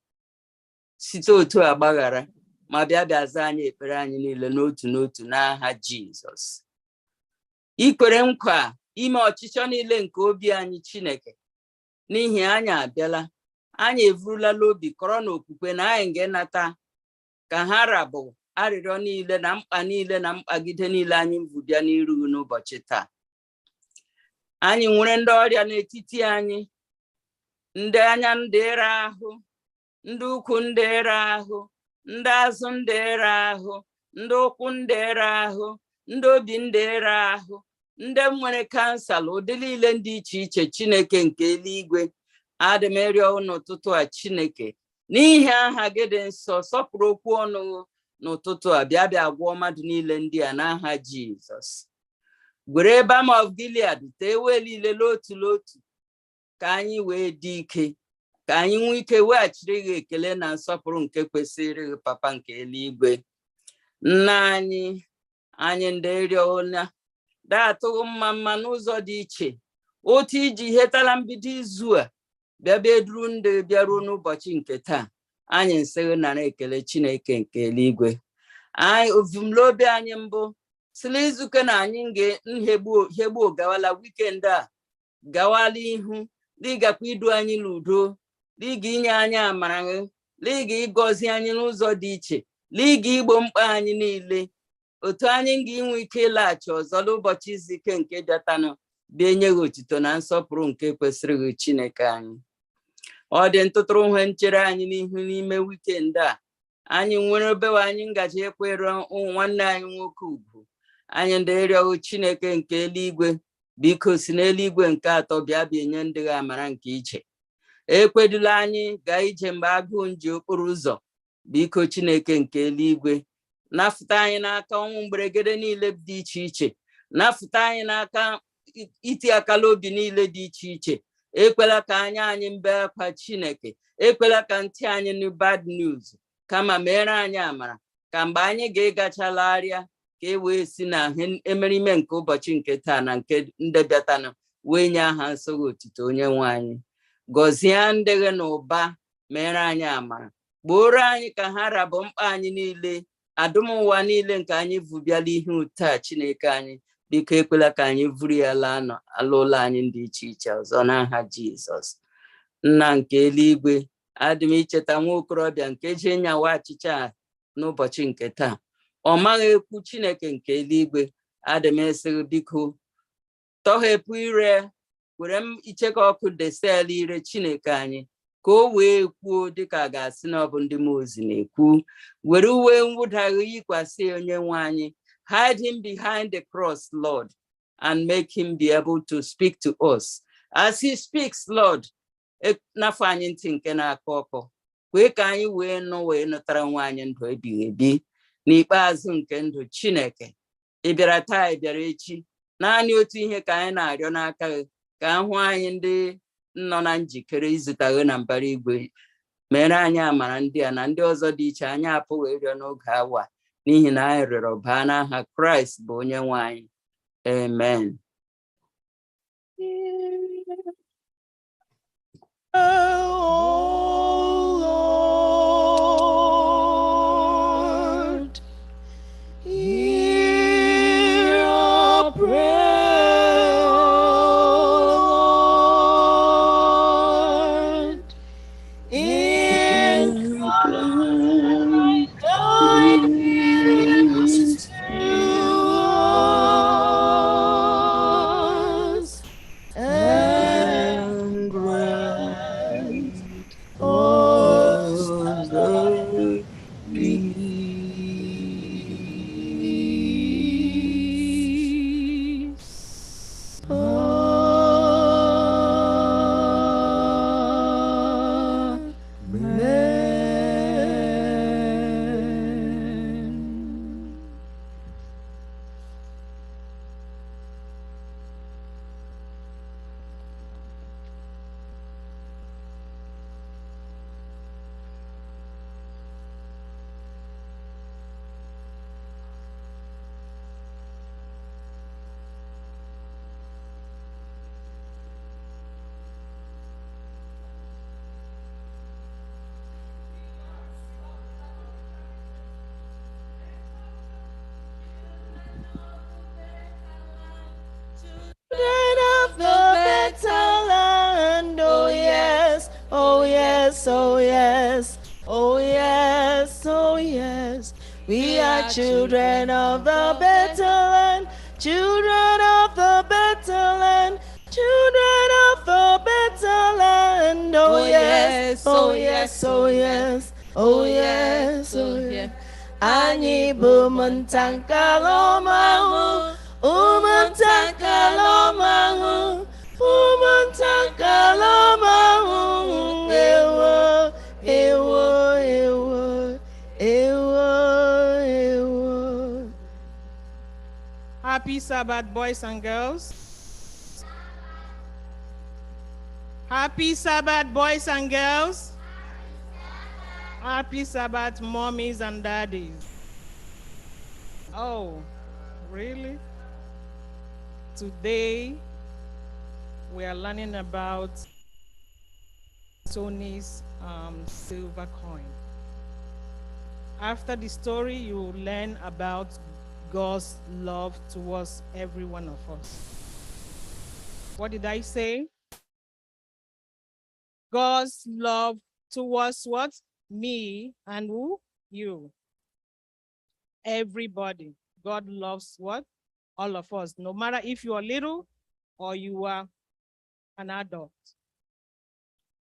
site otu a gbaghara, ma bịa zaa anyị ekpere anyị niile n'otu n'otu n'aha Jizọs. Ikwere nkwa ime ọchịchọ niile nke obi anyị, Chineke, n'ihi anyị abịala. Anyị evurulala obi kọrọ n'okwukwe na anyị ga-enata ka ha rabụ arịrịọ niile na mkpa niile na mkpagide niile anyị bịa n'iru n'ụbọchị taa. Anyị nwere ndị ọrịa n'etiti anyị, ndị anya ndị ere ahụ, ndị ụkwụ ndị ere ahụ, ndị azụ ndị ere ahụ, ndị ụkwụ ndị ere ahụ, ndị obi ndị ere ahụ, ndị nwere kansa, ụdị niile dị iche iche. Chineke nke eluigwe, adị m ịrịọ n'ụtụtụ a, Chineke, n'ihi aha gị dị nsọ, sọpụrụ okwu ọnụ n'ụtụtụ a, bịa gwọọ mmadụ niile ndị a n'aha Jizọs. Gwere Balm of Gilead tee ewe niile n'otu n'otu, ka anyị wee dị ike, ka anyị nwee ike weghachiri gị ekele na nsọpụrụ nke kwesịrị gị, Papa nke eluigwe. Nna anyị ndị ịrịọ da-atụghị mma n'ụzọ dị iche, otu iji hetala mbido izu a bịa duru ndị bịaruo n'ụbọchị nke taa. Anyị nsịghị nara ekele, Chineke nke eluigwe. Anyị ovumlobi anyị mbụ sila izuke na anyị nhegbuo gawala wikend a gawala ihu, dịgakwa idu anyị n'udo, dịga inye anyị amara gị, dịga ịgọzi anyị n'ụzọ dị iche, dịga igbo mkpa anyị niile, otu anyị ga-inwe ike ịlaghachi ọzọ n'ụbọchị izu ike nke bịatanụ, bịa enye gị otito na nsọpụrụ nke kwesịrị gị, Chineke anyị. Ọ dị ntụtụrụ ihe nchere anyị n'ihu n'ime wikend a. Anyị nwere obewe anyị ngaji ekwere nwanne anyị nwoke ugwu. Anyị ndị ịrịọ Chineke nke eluigwe, biko si n'eluigwe nke atọ bịa enye ndị gị amara nke iche. Ekwedula anyị gaa ije mgbe agụụ nji okporo ụzọ. Biko Chineke nke eluigwe, napụta anyị n'aka ọnwụ mgberegede niile dị iche iche, napụta anyị n'aka iti akala obi niile dị iche iche. Ekwela ka anyị mbe akwa, Chineke. Ekwela ka ntị anyị nụ bad news, kama mere anyị amara ka mgbe anyị ga-egachalagharịa, ka e wee si na emerime nke ụbọchị nke taa na nke ndị bịatanụ wee nye aha nsọ gị otito, onye nwe anyị. Gọzie ndị gị n'ụba, mere anyị amara, gboro anyị ka ha rabụ mkpa anyị niile, adụm ụwa niile nke anyị vụbịala ihe taa, Chineke anyị. Biko ekwela ka anyị vuru ya ala ụlọ anyị dị iche iche ọzọ n'aha Jizọs. nna nke eluigwe, adị m icheta nwa okorobịa nke ji nyawa achịcha n'ụbọchị nke taa. Ọ maghị ekwu Chineke nke eluigwe, adị m esighị biko tọghepụ ire, were m icheke ọkụ desel ire Chineke anyị ka o wee kwuo dịka a ga-asị na ọ bụ ndị mmụọ ozi na-ekwu. Were uwe mwụda yikwasị onye nwe anyị. Hide him behind the cross, Lord, and make him be able to speak to us. As he speaks, Lord, n'afọ anyị ntị nke na-akọ ọkọ, kwee ka anyị wee nụ wee nụtara nwa anyị ndụ ebighị ebi n'ikpeazụ nke ndụ Chineke. Ị bịara taa, ị bịara echi, naanị otu ihe ka anyị na-arịọ n'aka gị, ka ahụ anyị ndị nọ na njikere izute gị na mbara igwe. Mere anyị amara ndị a na ndị ọzọ dị iche anyị apụghị ịrịọ n'oge awa, n'ihi na anyị rịọrọ baa n'aha Kraịst bụ onye nwe anyị. Amen. Oh Lord, hear our prayer, Lord. Incline thy ears to us, and grant us the peace. Amen. Children of the better land, oh yes, oh yes, oh yes, oh yes, oh yes. We are children of the better land, children of the better land, children of the better land, oh yes, oh yes, oh yes, oh yes, oh yes. Anyị bụ ụmụntakalọmahụ, ụmụntakalọmahụ, ụmụntakalọmahụ, ewo, ewo, ewo, ewo, ewo. Happy Sabbath, boys and girls. Happy Sabbath, boys and girls. Happy Sabbath, mommies and daddies. Oh, really? Today, we are learning about Tony's silver coin. After the story, you will learn about God's love towards every one of us. What did I say? God's love towards what? Me and who? You. Everybody. God loves what? All of us, no matter if you are little or you are an adult.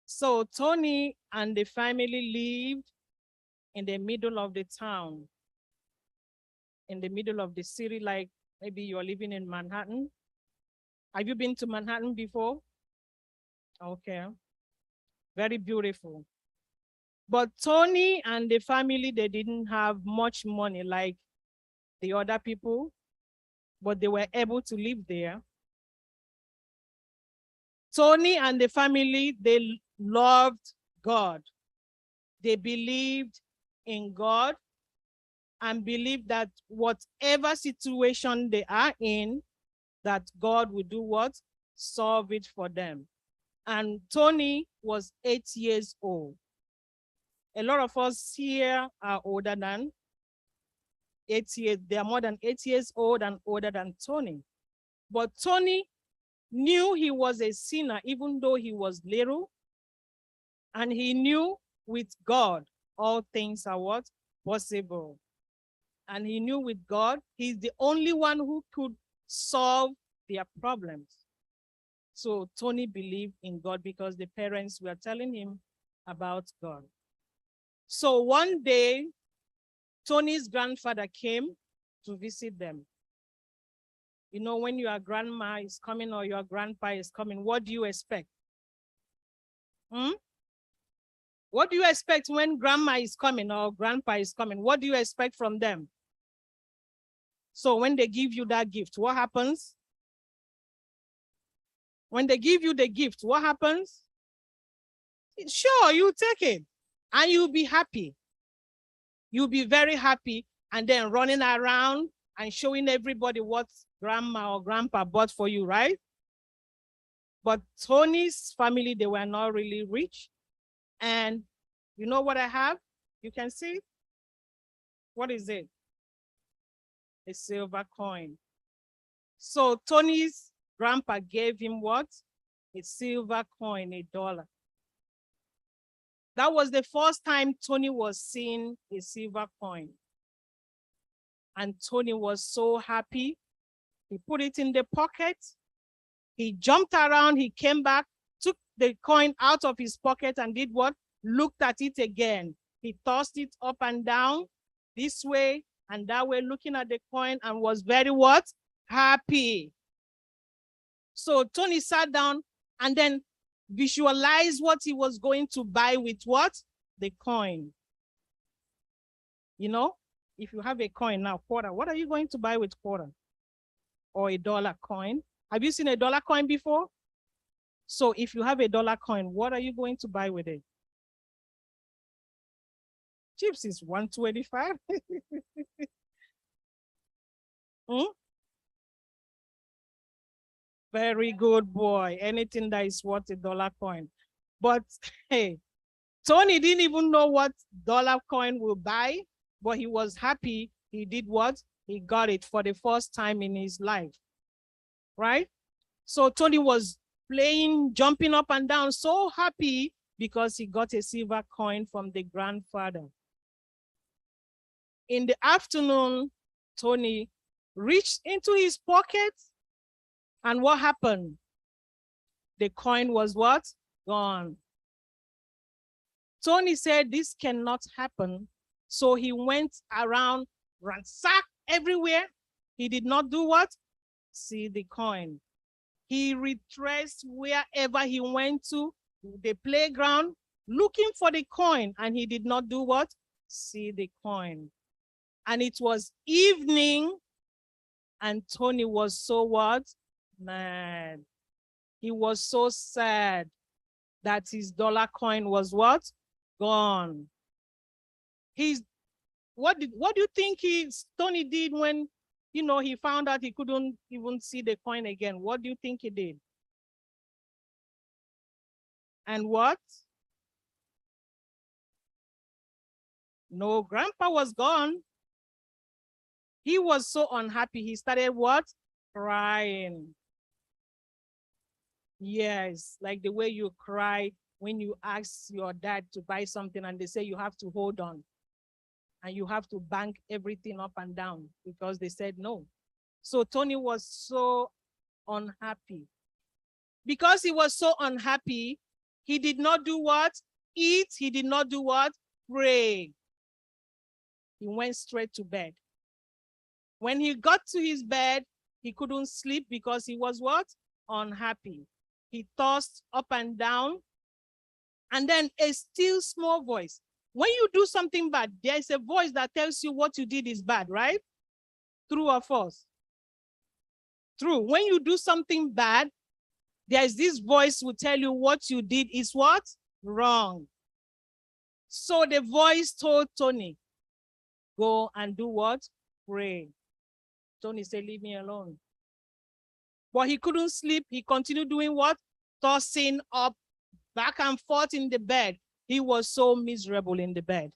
So Tony and the family lived in the middle of the town, in the middle of the city, like maybe you're living in Manhattan. Have you been to Manhattan before? Okay. Very beautiful. But Tony and the family, they didn't have much money like the other people, but they were able to live there. Tony and the family, they loved God. They believed in God and believed that whatever situation they are in, that God will do what? Solve it for them. And Tony was 8 years old. A lot of us here are older than 8 years. They are more than 8 years old and older than Tony. But Tony knew he was a sinner, even though he was little. And he knew with God, all things are what? Possible. And he knew with God, he's the only one who could solve their problems. So Tony believed in God because the parents were telling him about God. So one day, Tony's grandfather came to visit them. You know, when your grandma is coming or your grandpa is coming, what do you expect? What do you expect when grandma is coming or grandpa is coming? What do you expect from them? So when they give you that gift, what happens? When they give you the gift, what happens? Sure, you take it and you'll be happy. You'll be very happy and then running around and showing everybody what grandma or grandpa bought for you, right? But Tony's family, they were not really rich. And you know what I have? You can see. What is it? A silver coin. So Tony's grandpa gave him what? A silver coin, $1. That was the first time Tony was seeing a silver coin. And Tony was so happy. He put it in the pocket. He jumped around, he came back, took the coin out of his pocket and did what? Looked at it again. He tossed it up and down, this way and that way, looking at the coin and was very what? Happy. So Tony sat down and then visualized what he was going to buy with what? The coin. You know, if you have a coin now, quarter, what are you going to buy with quarter? Or $1 coin? Have you seen $1 coin before? So if you have $1 coin, what are you going to buy with it? Chips is $1.25. Very good boy. Anything that is worth $1 coin. But hey, Tony didn't even know what dollar coin will buy, but he was happy. He did what? He got it for the first time in his life, right? So Tony was playing, jumping up and down, so happy because he got a silver coin from the grandfather. In the afternoon, Tony reached into his pocket, and what happened? The coin was what? Gone. Tony said this cannot happen, so he went around, ransacked everywhere. He did not do what? See the coin. He retraced wherever he went to, the playground, looking for the coin, and he did not do what? See the coin. And it was evening, and Tony was so what? Mad. He was so sad that his dollar coin was what? Gone. What do you think Tony did when, you know, he found out he couldn't even see the coin again? What do you think he did? And what? No, grandpa was gone. He was so unhappy. He started what? Crying. Yes, like the way you cry when you ask your dad to buy something and they say you have to hold on and you have to bank everything up and down because they said no. So Tony was so unhappy. Because he was so unhappy, he did not do what? Eat. He did not do what? Pray. He went straight to bed. When he got to his bed, he couldn't sleep because he was what? Unhappy. He tossed up and down. And then a still small voice. When you do something bad, there is a voice that tells you what you did is bad, right? True or false? True. When you do something bad, there is this voice will tell you what you did is what? Wrong. So the voice told Tony, go and do what? Pray. Tony said, leave me alone. But he couldn't sleep. He continued doing what? Tossing up back and forth in the bed. He was so miserable in the bed.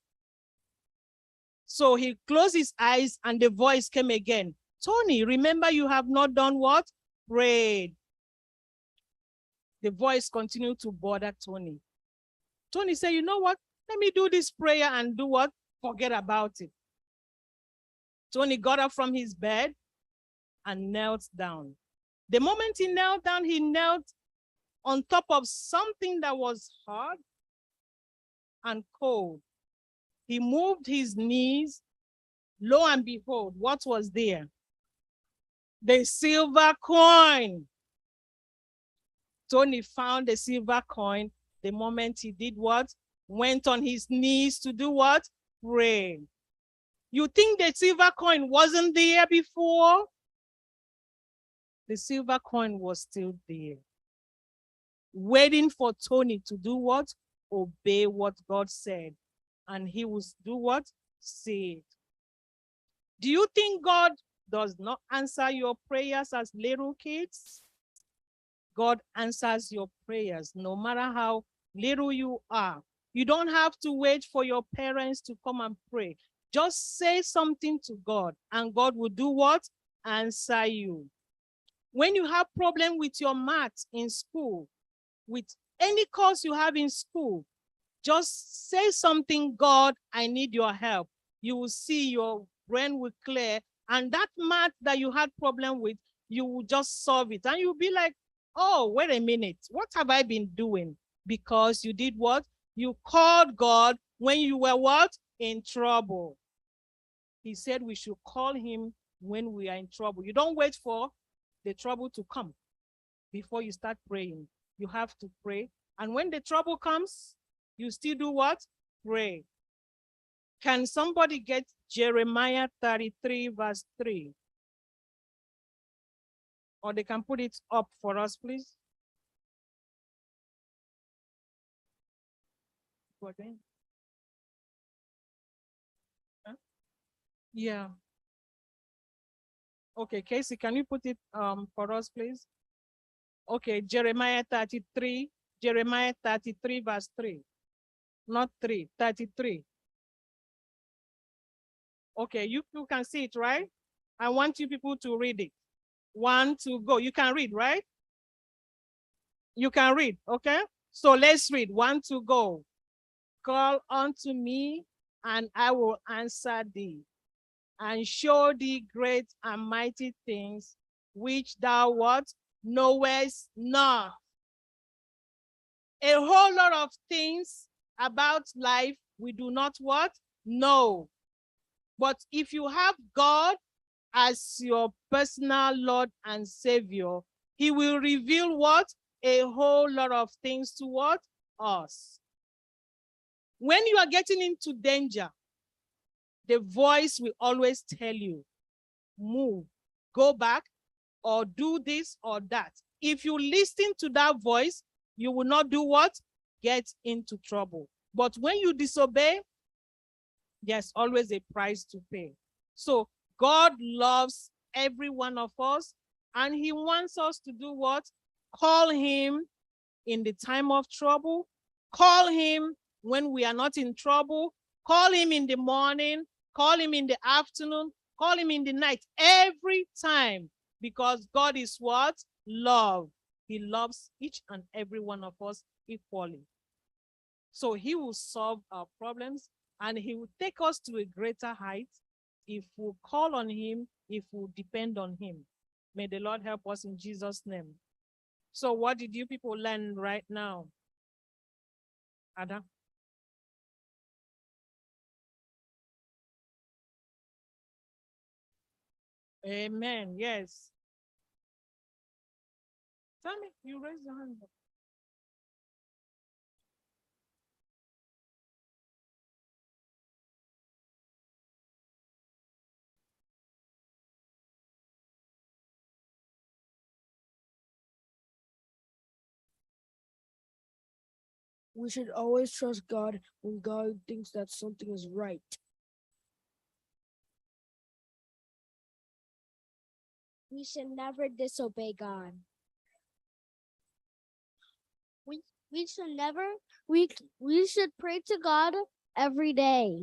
So he closed his eyes and the voice came again. Tony, remember you have not done what? Prayed. The voice continued to bother Tony. Tony said, you know what? Let me do this prayer and do what? Forget about it. Tony got up from his bed and knelt down. The moment he knelt down, he knelt on top of something that was hard and cold. He moved his knees. Lo and behold, what was there? The silver coin. Tony found the silver coin the moment he did what? Went on his knees to do what? Pray. You think the silver coin wasn't there before? The silver coin was still there, waiting for Tony to do what? Obey what God said. And he will do what? Say it. Do you think God does not answer your prayers as little kids? God answers your prayers no matter how little you are. You don't have to wait for your parents to come and pray. Just say something to God and God will do what? Answer you. When you have problem with your math in school, with any course you have in school, just say something, God, I need your help. You will see your brain will clear, and that math that you had problem with, you will just solve it. And you'll be like, oh, wait a minute, what have I been doing? Because you did what? You called God when you were what? In trouble. He said we should call him when we are in trouble. You don't wait for the trouble to come before you start praying. You have to pray. And when the trouble comes, you still do what? Pray. Can somebody get Jeremiah 33 verse 3? Or they can put it up for us, please. Huh? Yeah. Okay, Casey, can you put it for us, please? Okay, Jeremiah 33 verse 3. Not 3, 33. Okay, you can see it, right? I want you people to read it. 1, 2, go. You can read, right? You can read, okay? So let's read. 1, 2, go. Call unto me, and I will answer thee, and show thee great and mighty things, which thou what? Knowest not. A whole lot of things about life we do not what? Know. But if you have God as your personal Lord and Savior, he will reveal what? A whole lot of things to what? Us. When you are getting into danger, the voice will always tell you, move, go back, or do this or that. If you listen to that voice, you will not do what? Get into trouble. But when you disobey, there's always a price to pay. So God loves every one of us, and he wants us to do what? Call him in the time of trouble. Call him when we are not in trouble. Call him in the morning. Call him in the afternoon. Call him in the night. Every time. Because God is what? Love. He loves each and every one of us equally. So he will solve our problems, and he will take us to a greater height if we call on him, if we depend on him. May the Lord help us in Jesus' name. So what did you people learn right now? Ada? Amen. Yes. Tell me, you raise your hand. We should always trust God when God thinks that something is right. We should never disobey God. We should never we should pray to God every day.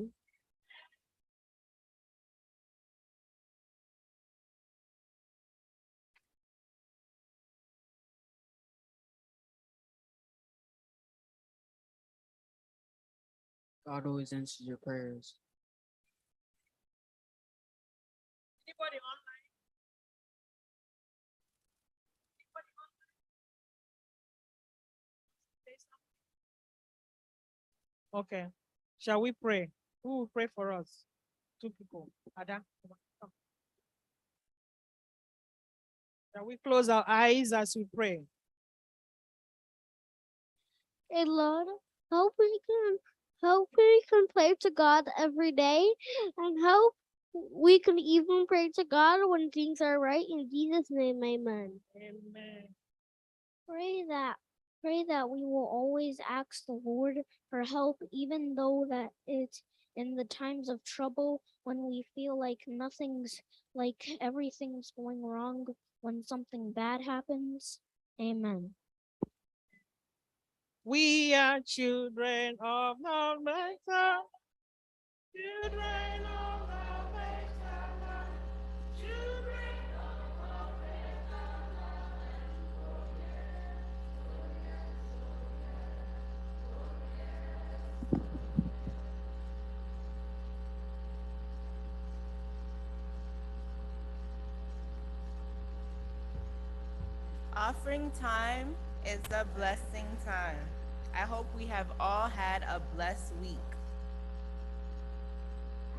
God always answers your prayers. Anybody online? Anybody online? Say something. Okay. Shall we pray? Who will pray for us? Two people. Ada, come. Shall we close our eyes as we pray? Hey Lord, hope we can pray to God every day, and hope we can even pray to God when things are right. In Jesus' name, amen. Amen. Pray that we will always ask the Lord for help, even though that it's in the times of trouble when we feel like everything's going wrong, when something bad happens. Amen. We are children of the Maker. Children of the Maker. Children of the Offering time is a blessing time. I hope we have all had a blessed week.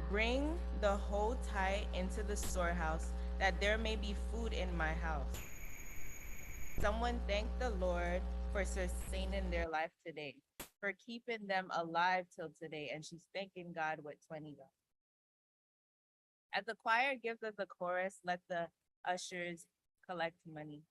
Bring the whole tithe into the storehouse, that there may be food in my house. Someone thank the Lord for sustaining their life today, for keeping them alive till today, and she's thanking God with $20. As the choir gives us a chorus, let the ushers collect money.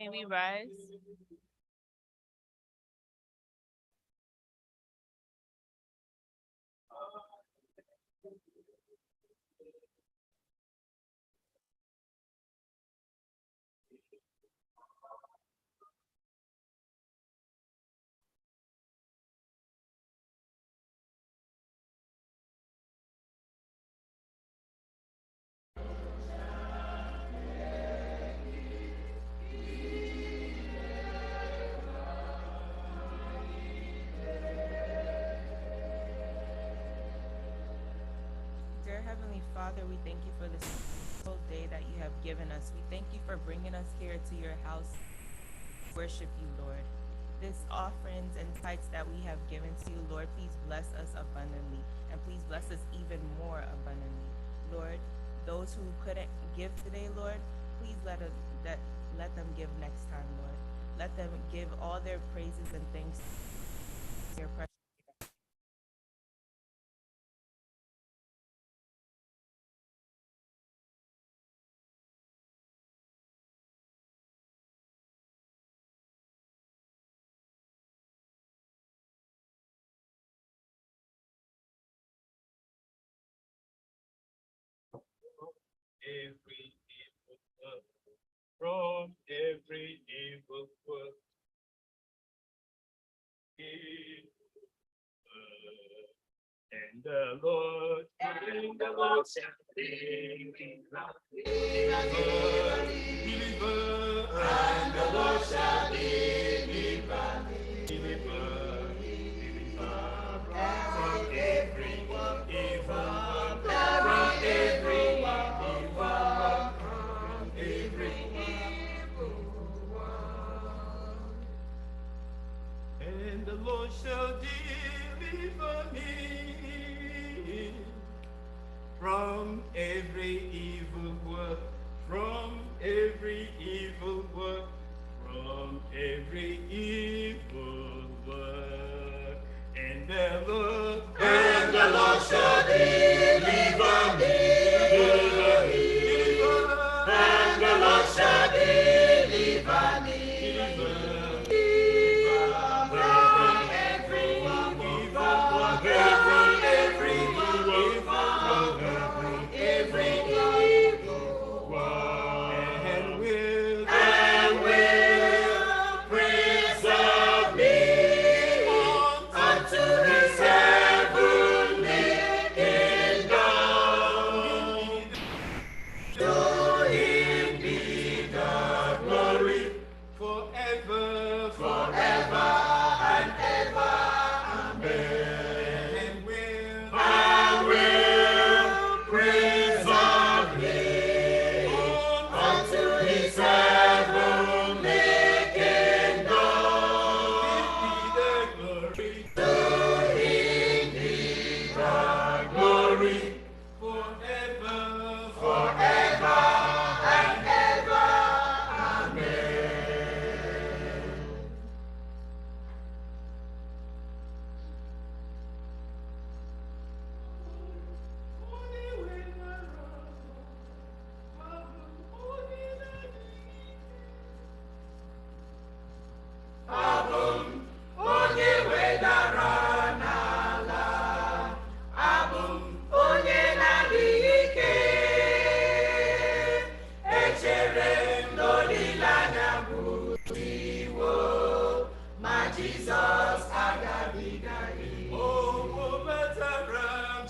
May we rise? Dear Heavenly Father, we thank you for this whole day that you have given us. We thank you for bringing us here to your house to worship you, Lord. This offerings and tithes that we have given to you, Lord, please bless us abundantly, and please bless us even more abundantly. Lord, those who couldn't give today, Lord, please let them give next time, Lord. Let them give all their praises and thanks to your precious. Every evil thought, from every evil the Lord shall deliver. And the Lord shall deliver from every evil one, from every evil one, from every evil one. And the Lord shall deliver me from every evil work, from every evil work, from every evil work. And the Lord shall deliver me. And the Lord shall deliver me. From every evil work, from every evil work, every evil work, and will preserve me unto his heavenly kingdom. To him be the glory forever, forever and ever. Amen. And will preserve me unto his heavenly kingdom. To him be the glory forever, forever and ever. Amen. Abum onye wedara n'ala, abum onye na-adịghị ike, echere m n'olileanya gwụsịwo, ma Jizọs agabigaghị.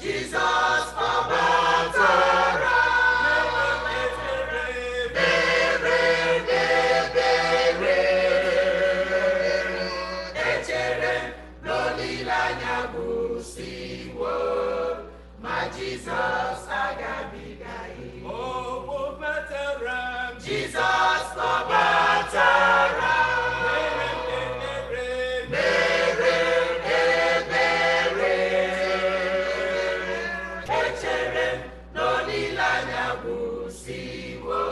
Jizọs ọbatara, echere m n'olileanya gwụsịwo, ma Jizọs agabigaghị. Jizọs ọbatara, mere ebere, echere m n'olileanya gwụsịwo,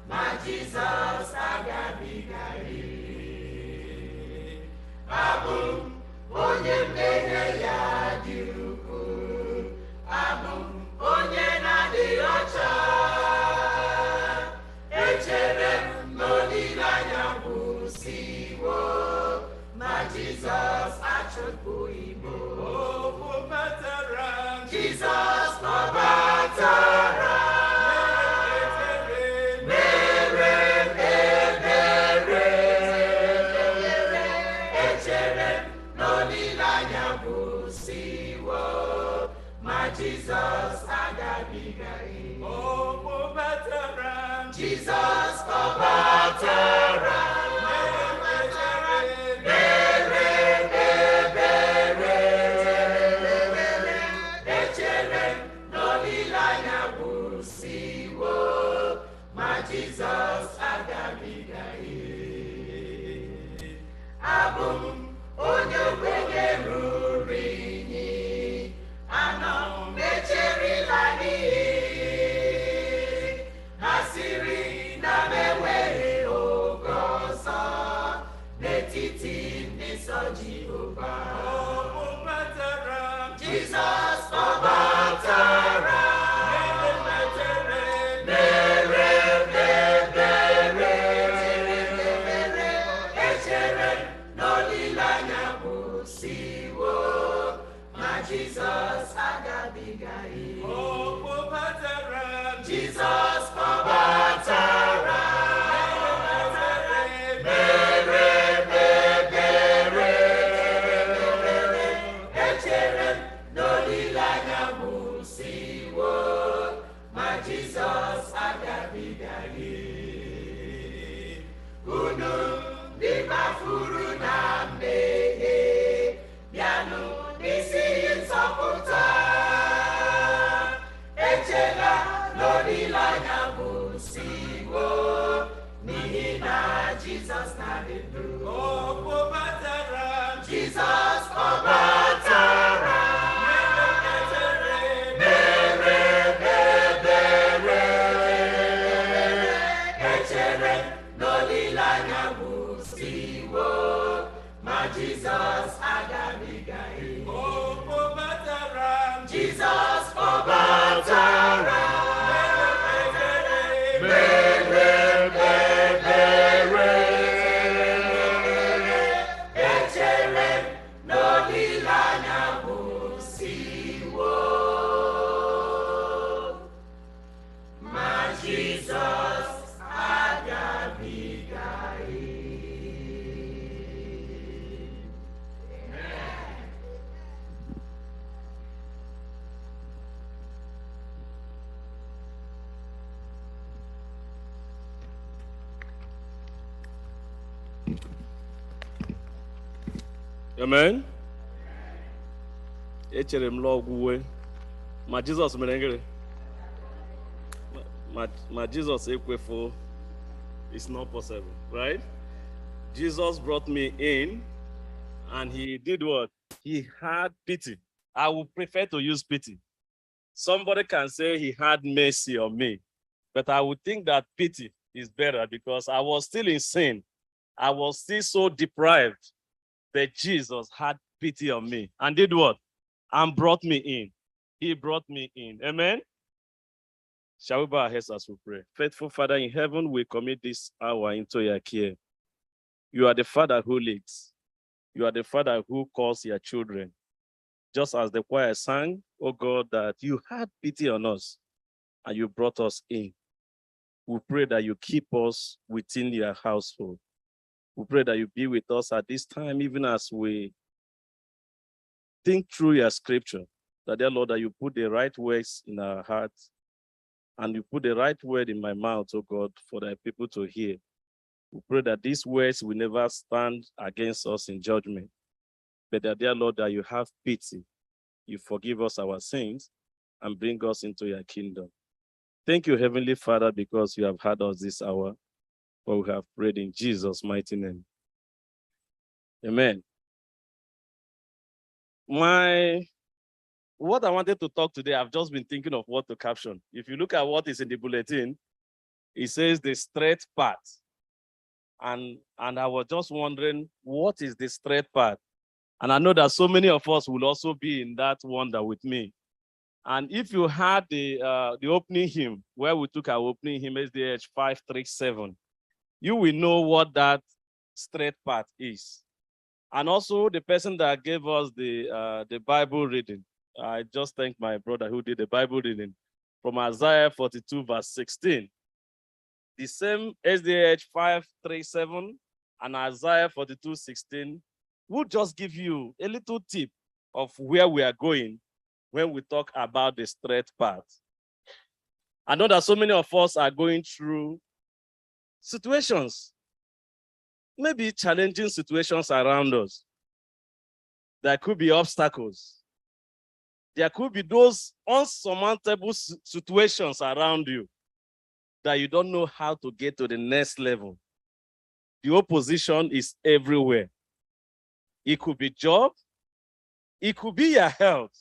ma Jizọs agabigaghị. Abụ m onye mmehie ya dị ukwuu, abụ m onye na-adịghị ọcha, echere m n'olileanya gwụsịwo, ma Jizọs achụpụghị m. Jizọs ọbatara, mere ebere, echere m n'olileanya gwụsịwo, ma Jizọs agabigaghị. Jizọs ọbatara, mere ebere, echere m n'olileanya gwụsịwo, ma Jizọs agabigaghị. Abụ m onye ogbenye ruru unyi, anọ m echerela n'ihi, ha sịrị na m enweghị oge ọzọ n'etiti ndị nsọ Jehova. Jizọs ọbatara, mere ebere, echere m n'olileanya Jesus na dị ndụ. Jesus kpọbatara. Echere n'olileanya gwụsịwo, ma Jizọs agabigaghị. Jizọs kpọbatara. Echere n'olileanya gwụsịwo, ma Jizọs agabigaghị. Amen. Echere m lọgwuwe, ma Jizọs mere ngịrị. Ma Jizọs ekwefo. It's not possible, right? Jesus brought me in, and he did what? He had pity. I would prefer to use pity. Somebody can say he had mercy on me, but I would think that pity is better because I was still in sin. I was still so deprived, but Jesus had pity on me and did what? And brought me in. He brought me in. Amen? Shall we bow our heads as we pray? Faithful Father in heaven, we commit this hour into your care. You are the Father who leads. You are the Father who calls your children. Just as the choir sang, oh God, that you had pity on us and you brought us in. We pray that you keep us within your household. We pray that you be with us at this time, even as we think through your scripture, that dear Lord, that you put the right words in our hearts and you put the right word in my mouth, oh God, for the people to hear. We pray that these words will never stand against us in judgment, but that dear Lord, that you have pity, you forgive us our sins and bring us into your kingdom. Thank you, Heavenly Father, because you have had us this hour, for we have prayed in Jesus' mighty name. Amen. What I wanted to talk today, I've just been thinking of what to caption. If you look at what is in the bulletin, it says the straight path. And I was just wondering, what is the straight path? And I know that so many of us will also be in that wonder with me. And if you had the opening hymn, where we took our opening hymn, SDH 537, you will know what that straight path is. And also the person that gave us the Bible reading, I just thank my brother who did the Bible reading from Isaiah 42, verse 16. The same SDH 537 and Isaiah 42, 16 will just give you a little tip of where we are going when we talk about the straight path. I know that so many of us are going through situations, maybe challenging situations around us. There could be obstacles. There could be those unsurmountable situations around you that you don't know how to get to the next level. The opposition is everywhere. It could be job. It could be your health.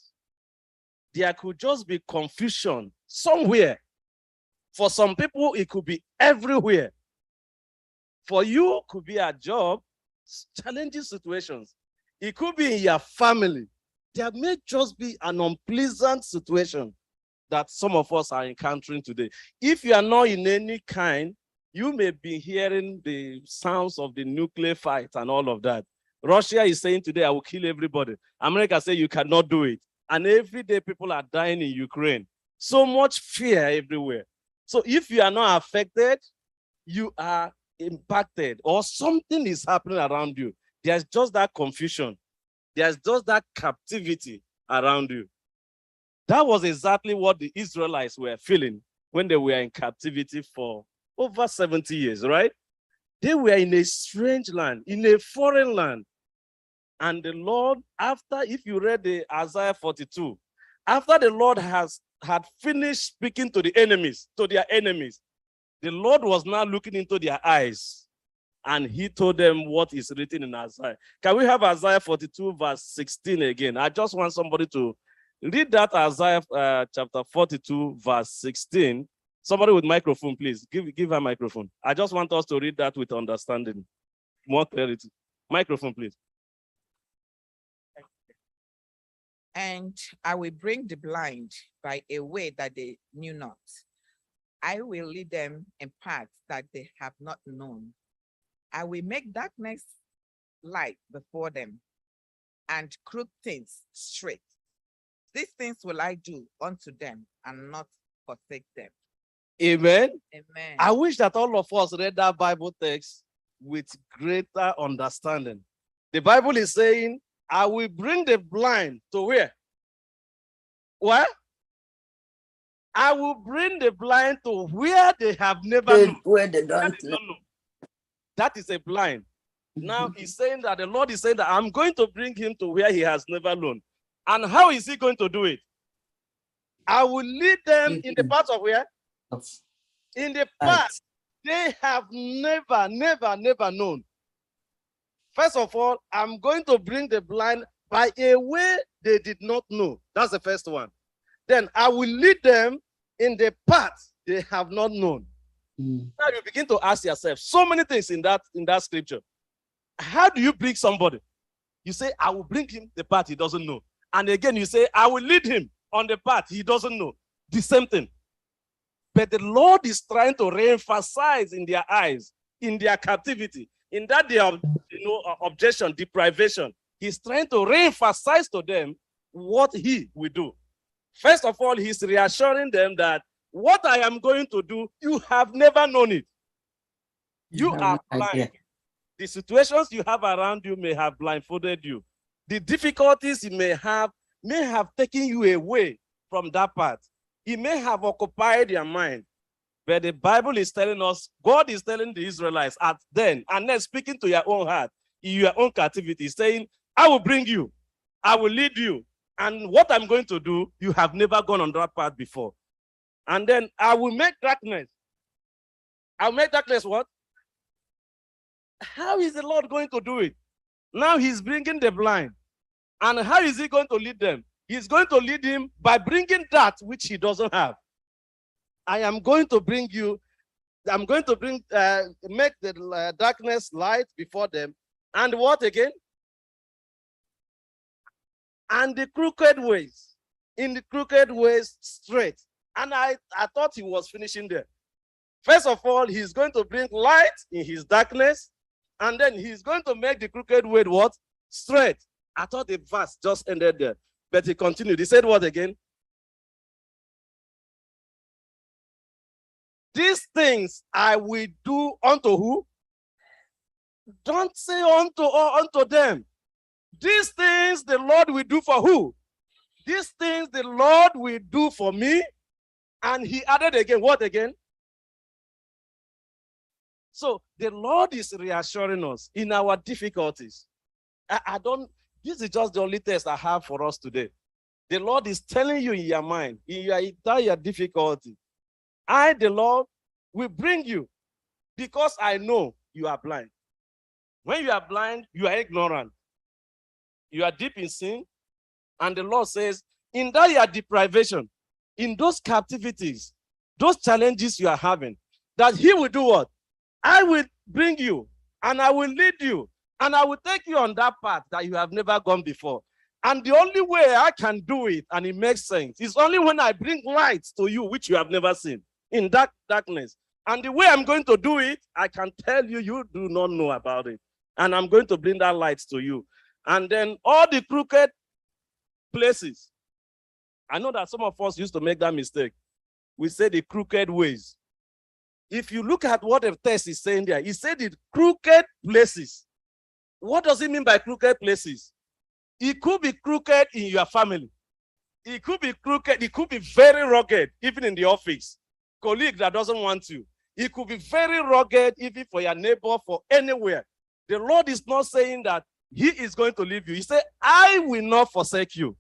There could just be confusion somewhere. For some people, it could be everywhere. For you, it could be a job, challenging situations. It could be in your family. There may just be an unpleasant situation that some of us are encountering today. If you are not in any kind, you may be hearing the sounds of the nuclear fight and all of that. Russia is saying today, I will kill everybody. America says you cannot do it. And every day people are dying in Ukraine. So much fear everywhere. So if you are not affected, you are impacted or something is happening around you. There's just that confusion. There's just that captivity around you. That was exactly what the Israelites were feeling when they were in captivity for over 70 years, right? They were in a strange land, in a foreign land. And the Lord, after, if you read the Isaiah 42, after the Lord had finished speaking to the enemies, to their enemies, the Lord was now looking into their eyes And he told them what is written in Isaiah. Can we have Isaiah 42 verse 16 again? I just want somebody to read that Isaiah chapter 42 verse 16. Somebody with microphone, please. Give her microphone. I just want us to read that with understanding. More clarity. Microphone, please. And I will bring the blind by a way that they knew not. I will lead them in paths that they have not known. I will make darkness light before them, and crooked things straight. These things will I do unto them, and not forsake them. Amen. Amen. I wish that all of us read that Bible text with greater understanding. The Bible is saying, I will bring the blind to where? Where? I will bring the blind to where they have never known. Where they don't know. That is a blind. Now he's saying that the Lord is saying that I'm going to bring him to where he has never known. And how is he going to do it? I will lead them in the path of where? In the path they have never known. First of all, I'm going to bring the blind by a way they did not know. That's the first one. Then I will lead them in the path they have not known. Now you begin to ask yourself so many things in that scripture. How do you bring somebody? You say, I will bring him the path he doesn't know. And again, you say, I will lead him on the path he doesn't know. The same thing. But the Lord is trying to re-emphasize in their eyes, in their captivity, in that they have, objection, deprivation. He's trying to re-emphasize to them what he will do. First of all, he's reassuring them that what I am going to do, you have never known it. You are blind. The situations you have around you may have blindfolded you. The difficulties you may have taken you away from that path. It may have occupied your mind. But the Bible is telling us, God is telling the Israelites at then, and then speaking to your own heart, in your own captivity, saying, I will bring you, I will lead you. And what I'm going to do, you have never gone on that path before. And then I will make darkness. I'll make darkness what? How is the Lord going to do it? Now he's bringing the blind. And how is he going to lead them? He's going to lead him by bringing that which he doesn't have. I am going to bring you, I'm going to make the darkness light before them. And what again? And the crooked ways. In the crooked ways straight. And I thought he was finishing there. First of all, he's going to bring light in his darkness. And then he's going to make the crooked way what? Straight. I thought the verse just ended there. But he continued. He said what again? These things I will do unto who? Don't say unto them. These things the Lord will do for who? These things the Lord will do for me. And he added again, what again? So the Lord is reassuring us in our difficulties. This is just the only test I have for us today. The Lord is telling you in your mind, in your entire difficulty, I, the Lord, will bring you because I know you are blind. When you are blind, you are ignorant. You are deep in sin. And the Lord says, in that your deprivation, in those captivities, those challenges you are having, that he will do what? I will bring you and I will lead you and I will take you on that path that you have never gone before. And the only way I can do it, and it makes sense, is only when I bring light to you, which you have never seen, in darkness. And the way I'm going to do it, I can tell you, you do not know about it. And I'm going to bring that light to you. And then all the crooked places. I know that some of us used to make that mistake. We say the crooked ways. If you look at what the text is saying there, it said the crooked places. What does it mean by crooked places? It could be crooked in your family. It could be crooked. It could be very rugged, even in the office. Colleague that doesn't want you. It could be very rugged, even for your neighbor, for anywhere. The Lord is not saying that he is going to leave you. He said, I will not forsake you.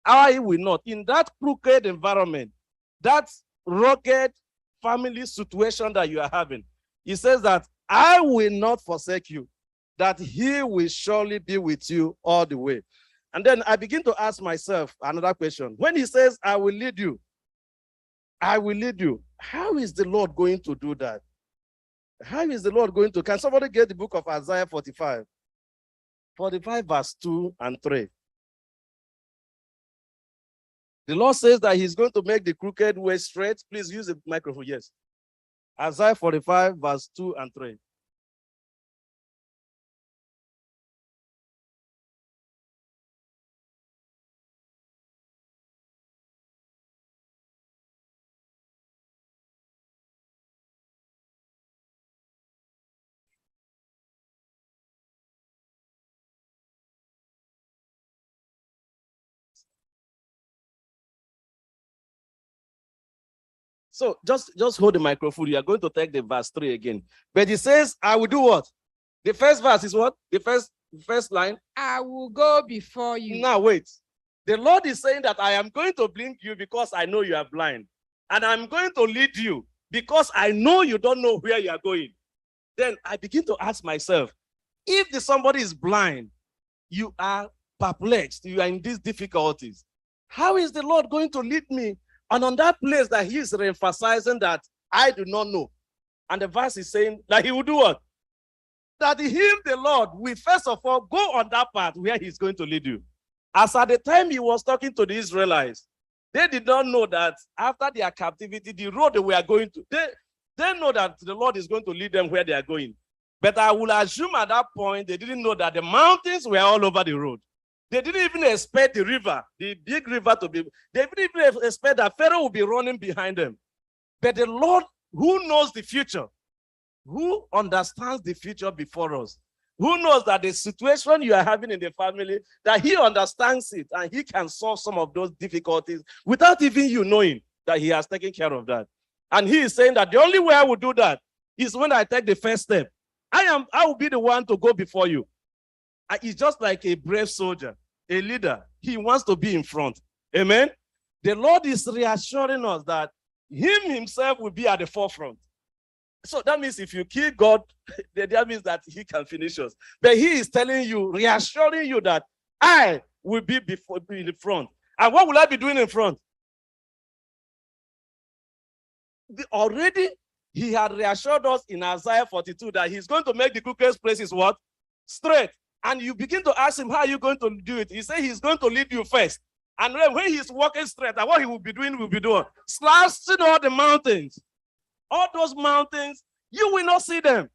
I will not. In that crooked environment, that rugged family situation that you are having, he says that I will not forsake you, that he will surely be with you all the way. And then I begin to ask myself another question. When he says, I will lead you, I will lead you, how is the Lord going to do that? How is the Lord going to? Can somebody get the book of Isaiah 45? 45 verse 2 and 3. The Lord says that he's going to make the crooked way straight. Please use the microphone, yes. Isaiah 45 verse 2 and 3. So just hold the microphone. You are going to take the verse 3 again. But he says, I will do what? The first verse is what? The first line. I will go before you. Now wait. The Lord is saying that I am going to blink you because I know you are blind. And I'm going to lead you because I know you don't know where you are going. Then I begin to ask myself, if somebody is blind, you are perplexed, you are in these difficulties, how is the Lord going to lead me? And on that place that he is emphasizing that I do not know. And the verse is saying that he will do what? That him, the Lord, will first of all go on that path where he's going to lead you. As at the time he was talking to the Israelites, they did not know that after their captivity, the road they were going to, they know that the Lord is going to lead them where they are going. But I will assume at that point, they didn't know that the mountains were all over the road. They didn't even expect the river, the big river to be, they didn't even expect that Pharaoh would be running behind them. But the Lord, who knows the future, who understands the future before us, who knows that the situation you are having in the family, that he understands it and he can solve some of those difficulties without even you knowing that he has taken care of that. And he is saying that the only way I will do that is when I take the first step. I will be the one to go before you. He's just like a brave soldier, a leader. He wants to be in front. Amen. The Lord is reassuring us that him himself will be at the forefront. So that means if you kill God, that means that he can finish us. But he is telling you, reassuring you that I will be in the front. And what will I be doing in front? Already, he had reassured us in Isaiah 42 that he's going to make the crooked places what? Straight. And you begin to ask him, how are you going to do it? He said he's going to lead you first. And then when he's walking straight, and what he will be doing, slashing all the mountains. All those mountains, you will not see them.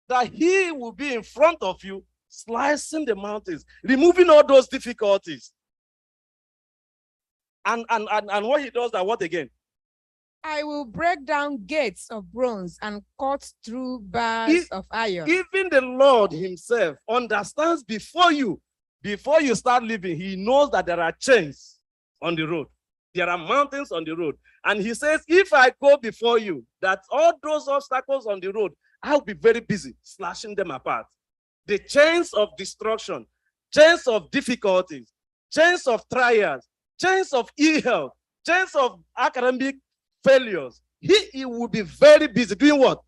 That he will be in front of you, slicing the mountains, removing all those difficulties. And what he does that, what again? I will break down gates of bronze and cut through bars of iron. Even the Lord himself understands before you start living, he knows that there are chains on the road. There are mountains on the road. And he says, if I go before you, that all those obstacles on the road, I'll be very busy slashing them apart. The chains of destruction, chains of difficulties, chains of trials, chains of ill health, chains of academic failures. He will be very busy doing what?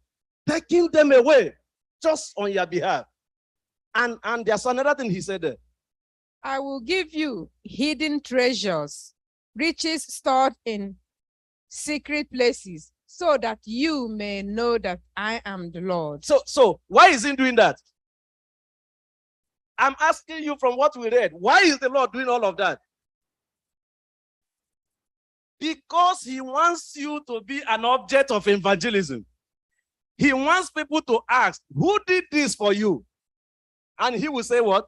Taking them away just on your behalf. And there's another thing he said there. I will give you hidden treasures, riches stored in secret places, so that you may know that I am the Lord. So why is he doing that? I'm asking you from what we read. Why is the Lord doing all of that? Because he wants you to be an object of evangelism. He wants people to ask, who did this for you? And he will say what?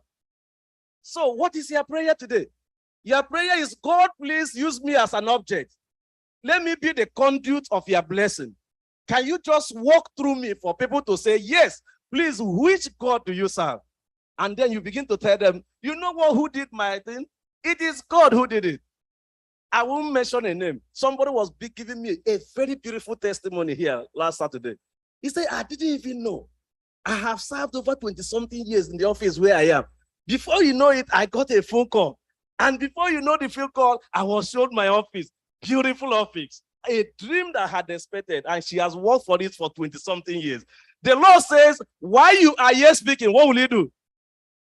So what is your prayer today? Your prayer is, God, please use me as an object. Let me be the conduit of your blessing. Can you just walk through me for people to say, yes, please, which God do you serve? And then you begin to tell them, you know what, who did my thing? It is God who did it. I won't mention a name. Somebody was giving me a very beautiful testimony here last Saturday. He said, I didn't even know. I have served over 20-something years in the office where I am. Before you know it, I got a phone call. And before you know the phone call, I was showed my office. Beautiful office. A dream that I had expected. And she has worked for it for 20-something years. The Lord says, why you are yet speaking, what will he do?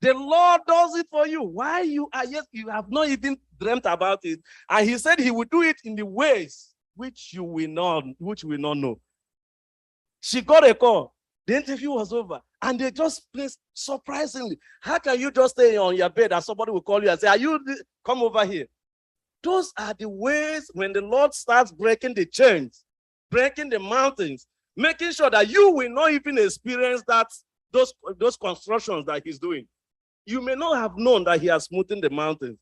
The Lord does it for you. Why you are yet, you have not even dreamt about it. And he said he will do it in the ways which you will not know. She got a call. The interview was over. And they just placed, surprisingly, how can you just stay on your bed and somebody will call you and say, come over here? Those are the ways when the Lord starts breaking the chains, breaking the mountains, making sure that you will not even experience those constructions that he's doing. You may not have known that he has smoothened the mountains,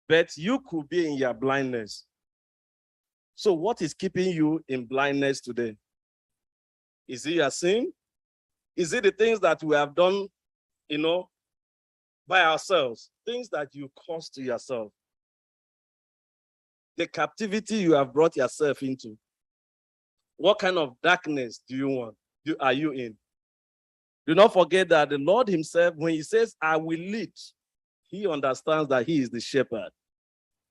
but you could be in your blindness. So what is keeping you in blindness today? Is it your sin? Is it the things that we have done, by ourselves? Things that you caused to yourself? The captivity you have brought yourself into? What kind of darkness do you want? Are you in? Do not forget that the Lord himself, when he says, I will lead, he understands that he is the shepherd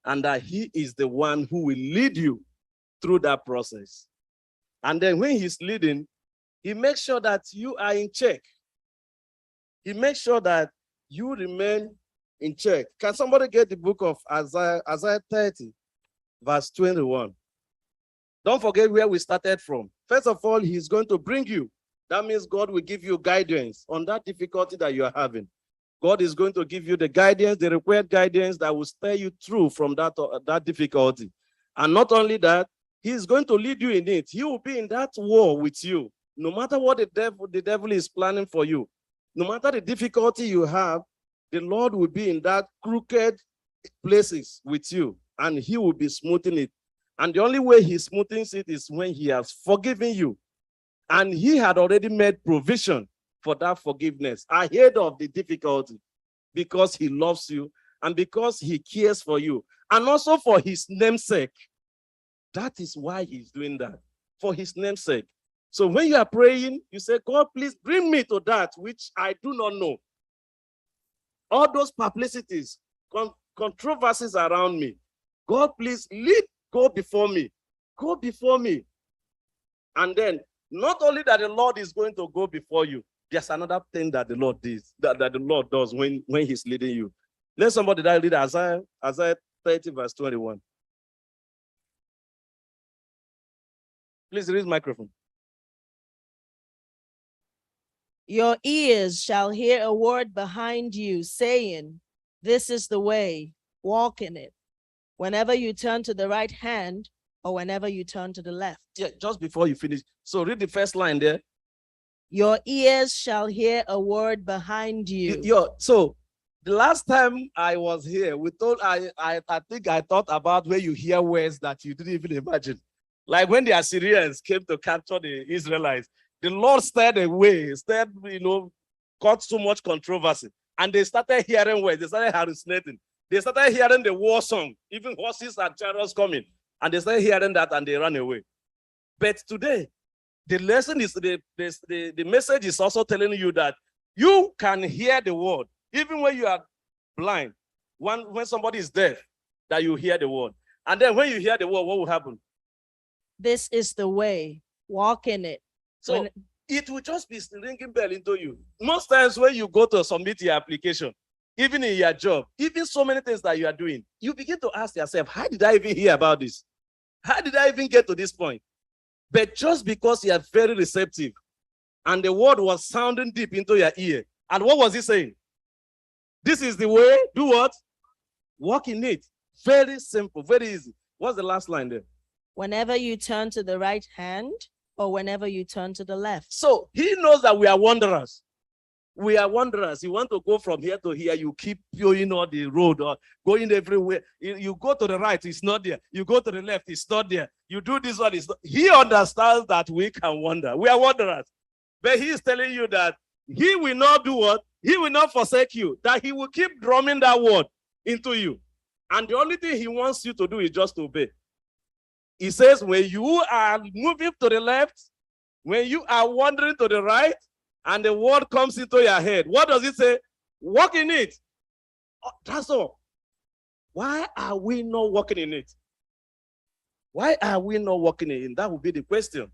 and that he is the one who will lead you through that process. And then when he's leading, he makes sure that you are in check. He makes sure that you remain in check. Can somebody get the book of Isaiah 30, verse 21? Don't forget where we started from. First of all, he's going to bring you. That means God will give you guidance on that difficulty that you are having. God is going to give you the guidance, the required guidance that will steer you through from that difficulty. And not only that, he is going to lead you in it. He will be in that war with you. No matter what the devil is planning for you, no matter the difficulty you have, the Lord will be in that crooked places with you, and he will be smoothing it. And the only way he smoothens it is when he has forgiven you. And he had already made provision for that forgiveness ahead of the difficulty, because he loves you and because he cares for you, and also for his namesake. That is why he's doing that, for his namesake. So when you are praying, you say, God, please bring me to that which I do not know. All those perplexities, controversies around me. God, please go before me. Go before me. And then, not only that the Lord is going to go before you, there's another thing that the Lord does, that the Lord does when he's leading you. Let somebody that read Isaiah 30, verse 21. Please read the microphone. Your ears shall hear a word behind you saying, this is the way, walk in it. Whenever you turn to the right hand or whenever you turn to the left. Yeah, just before you finish. So read the first line there. Your ears shall hear a word behind you. So the last time I was here, I think I thought about where you hear words that you didn't even imagine. Like when the Assyrians came to capture the Israelites, the Lord stirred away, caused so much controversy. And they started hearing words, they started hallucinating. They started hearing the war song, even horses and chariots coming. And they started hearing that and they ran away. But today, the lesson is, the message is also telling you that you can hear the word, even when you are blind. When somebody is deaf, that you hear the word. And then when you hear the word, what will happen? This is the way, walk in it. So it will just be ringing bell into you. Most times when you go to submit your application, even in your job, even so many things that you are doing, you begin to ask yourself, how did I even hear about this? How did I even get to this point? But just because you are very receptive and the word was sounding deep into your ear, and what was he saying? This is the way, do what? Walk in it. Very simple, very easy. What's the last line there? Whenever you turn to the right hand or whenever you turn to the left. So he knows that we are wanderers. We are wanderers. You want to go from here to here, you keep going on the road or going everywhere. You go to the right, it's not there. You go to the left, it's not there. You do this one, it's not. He understands that we can wander. We are wanderers. But he is telling you that he will not do what? He will not forsake you. That he will keep drumming that word into you. And the only thing he wants you to do is just to obey. He says, when you are moving to the left, when you are wandering to the right, and the word comes into your head, what does it say? Walk in it. Oh, that's all. Why are we not walking in it? Why are we not walking in it? That would be the question.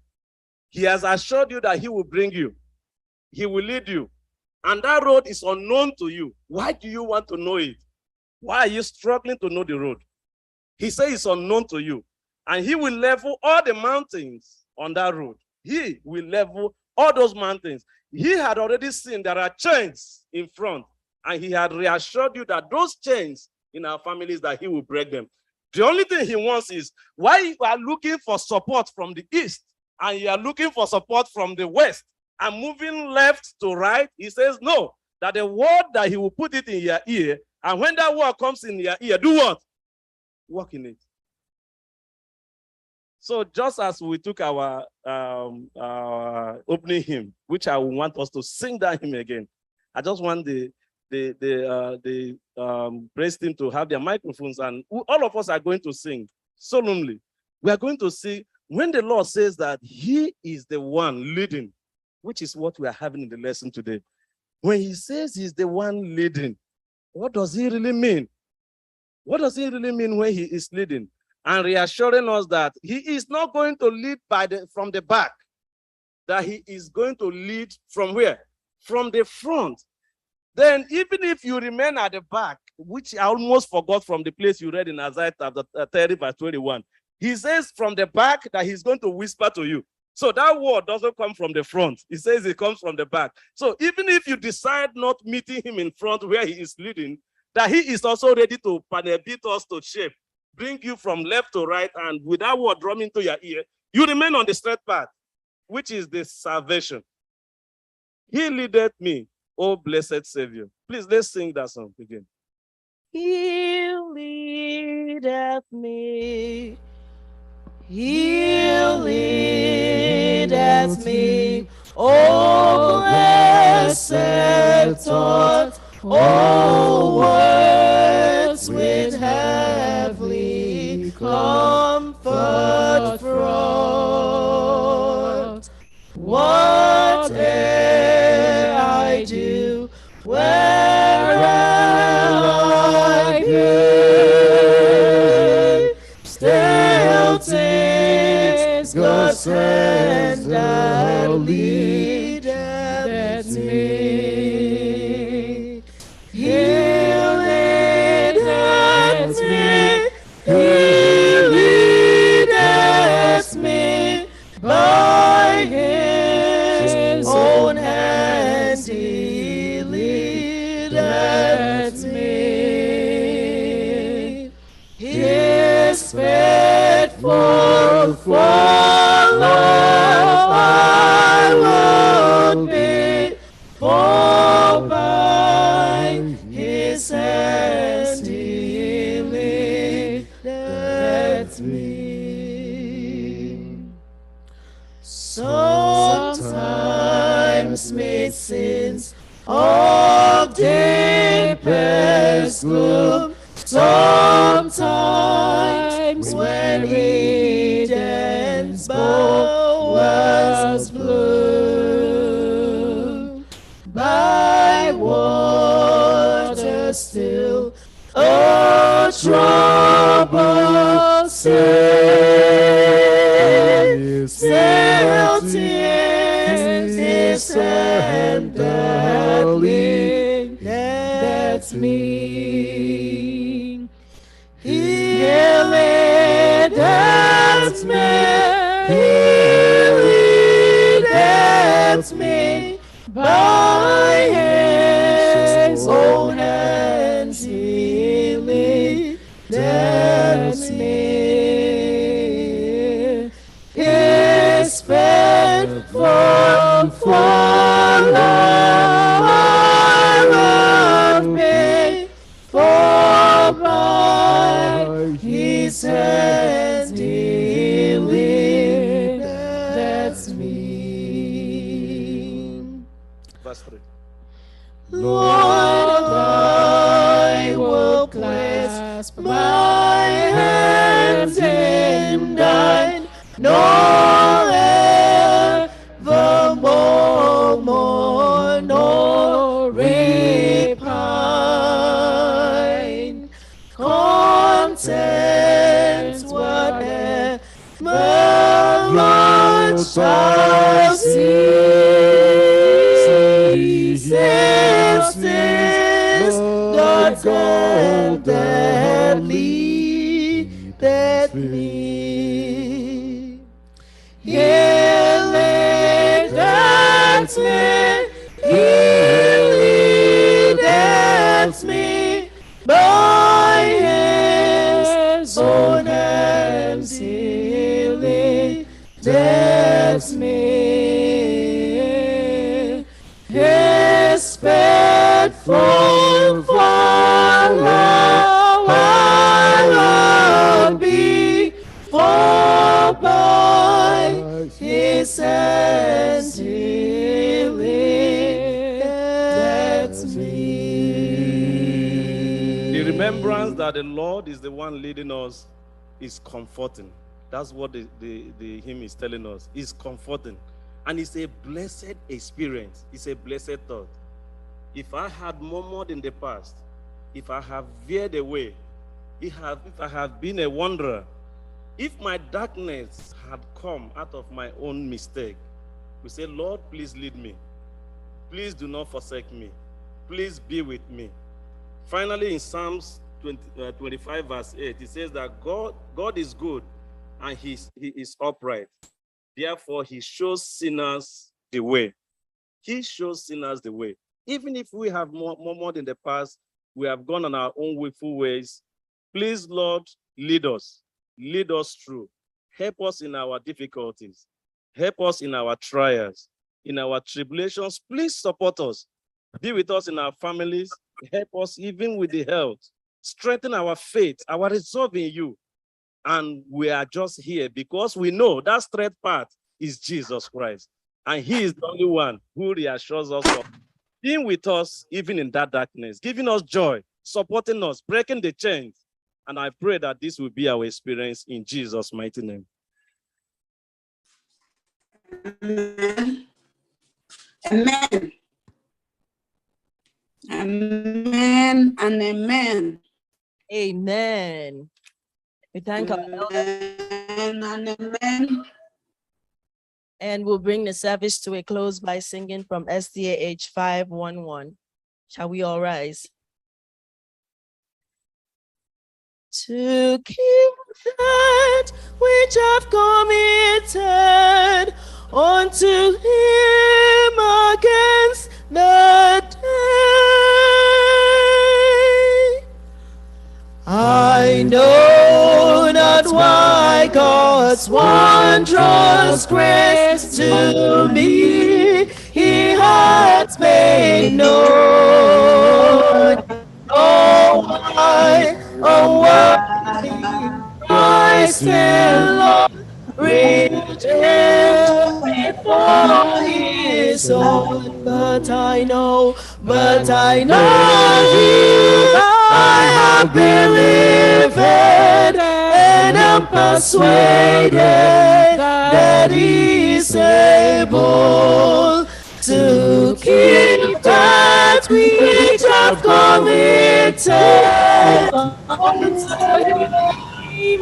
He has assured you that he will bring you. He will lead you. And that road is unknown to you. Why do you want to know it? Why are you struggling to know the road? He says it's unknown to you. And he will level all the mountains on that road. He will level all those mountains. He had already seen there are chains in front. And he had reassured you that those chains in our families, that he will break them. The only thing he wants is, why you are looking for support from the east and you are looking for support from the west and moving left to right, he says no, that the word that he will put it in your ear, and when that word comes in your ear, do what? Walk in it. So just as we took our opening hymn, which I want us to sing that hymn again, I just want the praise team to have their microphones, and all of us are going to sing solemnly. We are going to sing when the Lord says that he is the one leading, which is what we are having in the lesson today. When he says he's the one leading, what does he really mean? What does he really mean when he is leading? And reassuring us that he is not going to lead from the back, that he is going to lead from where? From the front. Then even if you remain at the back, which I almost forgot from the place you read in Isaiah chapter 30 verse 21, he says from the back that he's going to whisper to you. So that word doesn't come from the front. He says it comes from the back. So even if you decide not meeting him in front where he is leading, that he is also ready to beat us to shape, bring you from left to right, and with that word drumming to your ear, you remain on the straight path, which is the salvation. He leadeth me, oh blessed Savior. Please, let's sing that song again. He leadeth me. He leadeth me. Oh, blessed thought, oh, words with heavenly comfort fraught. Whate'er I do, wherever I be, still 'tis God's hand that leadeth me. He leadeth me, he leadeth me, by his own hand he leadeth me. His faithful love I will be, for by his hand he leadeth me. Sometimes mid sins of deepest gloom, sometimes when Eden's bow was blue, by water still, oh troubled sea, still 'tis his hand that leadeth me. He leadeth me, he leadeth me, by his own hands he leadeth me. His faithful love I will be, for by his hand he leadeth me. Verse 3. Lord, I will clasp my hands in thine, nor evermore, nor repine. Content whatever Lord shall that God that leadeth me. He leadeth me, he leadeth me by his own hands, he leadeth me. His faithful follower I will be, for by his hands he leadeth me. The remembrance that the Lord is the one leading us is comforting. That's what the hymn is telling us. It's comforting. And it's a blessed experience. It's a blessed thought. If I had murmured in the past, if I have veered away, if I have been a wanderer, if my darkness had come out of my own mistake, we say, Lord, please lead me. Please do not forsake me. Please be with me. Finally, in Psalms 25, verse 8, it says that God is good and he is upright. Therefore, he shows sinners the way. He shows sinners the way. Even if we have murmured in the past, we have gone on our own willful ways, please, Lord, lead us. Lead us through. Help us in our difficulties. Help us in our trials, in our tribulations. Please support us. Be with us in our families. Help us even with the health. Strengthen our faith, our resolve in you. And we are just here because we know that straight path is Jesus Christ. And he is the only one who reassures us of being with us even in that darkness, giving us joy, supporting us, breaking the chains. And I pray that this will be our experience in Jesus' mighty name. Amen. Amen and amen. Amen. We thank our elders. Amen and amen. And we'll bring the service to a close by singing from SDA H 511. Shall we all rise? To keep that which I've committed unto him against the day. I know not why God's wondrous grace to me he has made known. Oh, why, oh, why Christ the Lord redeemed me for his own. But I know I have believed and am persuaded that he is able to keep that which I've committed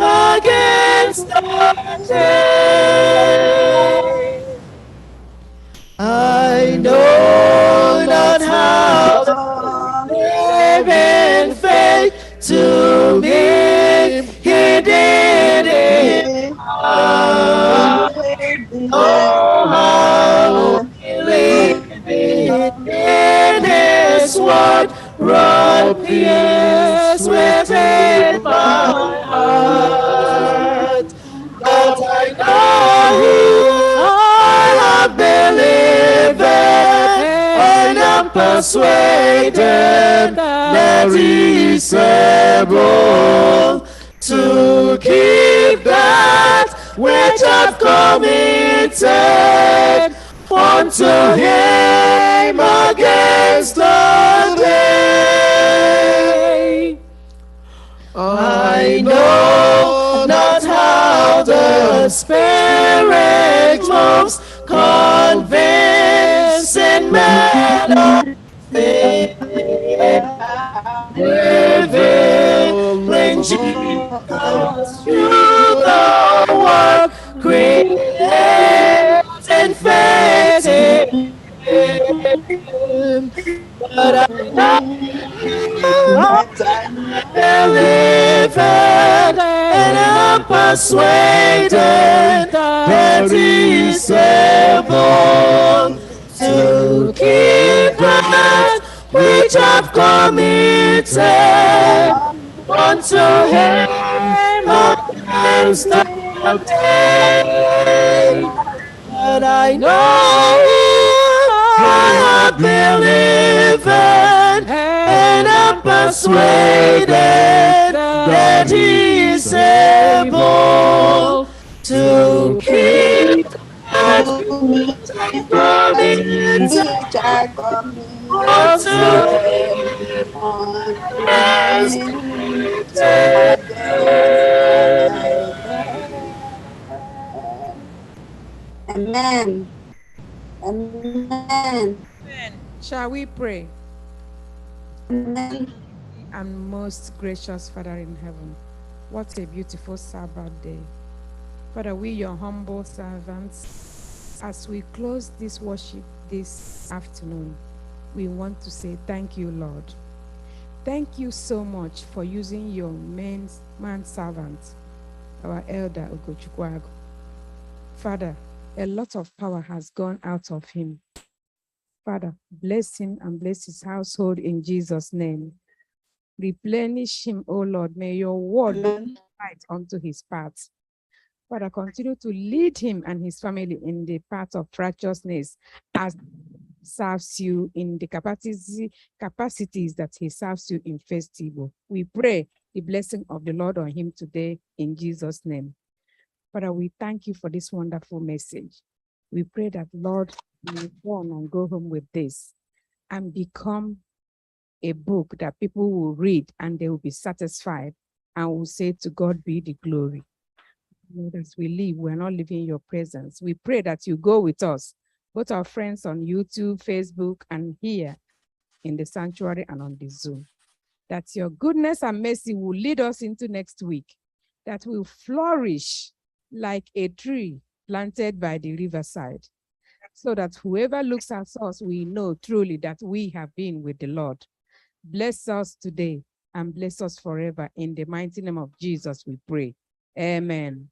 against the day. I know not how in faith to me he did it. Oh, how believing in his word brought peace within my heart. But I know I have believed and am persuaded that he is able to keep that which I've committed unto him against the day. I know not how the Spirit moves, convincing men revealing Jesus through the work, creating faith in him. But I know delivered and am persuaded that he is able to keep that which I've committed unto him against the day. But I know I have believed and am persuaded that he is able to keep that which I committed unto him against the Amen. Amen. Shall we pray? Amen. And most gracious Father in heaven, what a beautiful Sabbath day. Father, we, your humble servants, as we close this worship this afternoon, we want to say thank you, Lord. Thank you so much for using your man servant, our elder Ugochukwu. Father, a lot of power has gone out of him. Father, bless him and bless his household in Jesus' name. Replenish him, O Lord. May your word be light unto his path. Father, continue to lead him and his family in the path of righteousness as serves you in the capacities that he serves you in festival. We pray the blessing of the Lord on him today in Jesus' name. Father, we thank you for this wonderful message. We pray that, Lord, you will go on and go home with this and become a book that people will read and they will be satisfied and will say, to God be the glory. Lord, as we leave, we're not leaving your presence. We pray that you go with us, both our friends on YouTube, Facebook, and here in the sanctuary and on the Zoom. That your goodness and mercy will lead us into next week, that will flourish like a tree planted by the riverside, so that whoever looks at us, we know truly that we have been with the Lord. Bless us today and bless us forever. In the mighty name of Jesus, we pray. Amen.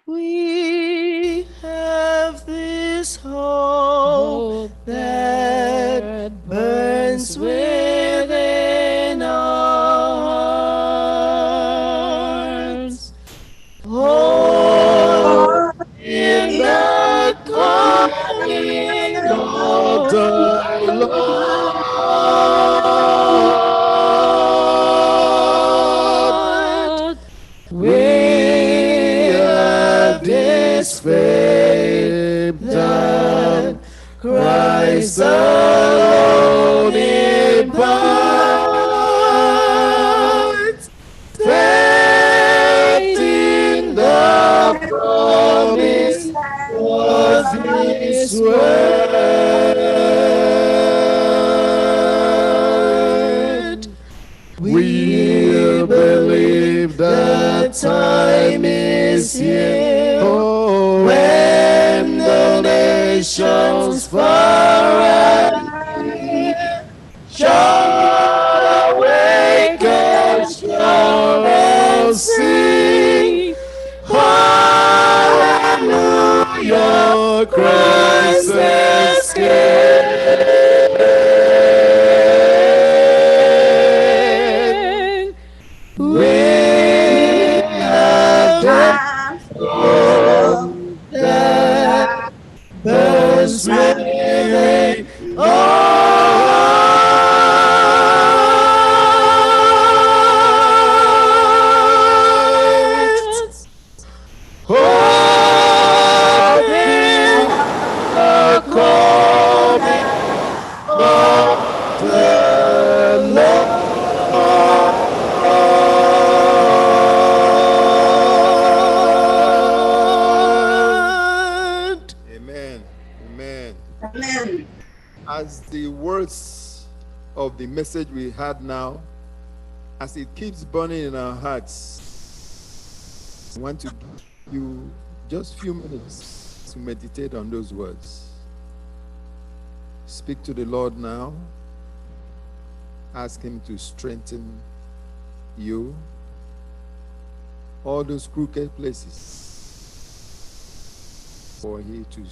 We have this hope that burns within our hearts. Hope in the coming of the Lord. We have this faith that Christ alone imparts, faith in the promise of His word. We believe that time is here when the nations far and near shall awake and shall sing, Hallelujah, Christ is King. We have hope that burns within our hearts. Hope in the coming of the Lord. Amen. Amen. Amen. As the words of the message we had now, as it keeps burning in our hearts, I want to give you just a few minutes to meditate on those words. Speak to the Lord now. Ask him to strengthen you. All those crooked places, for he to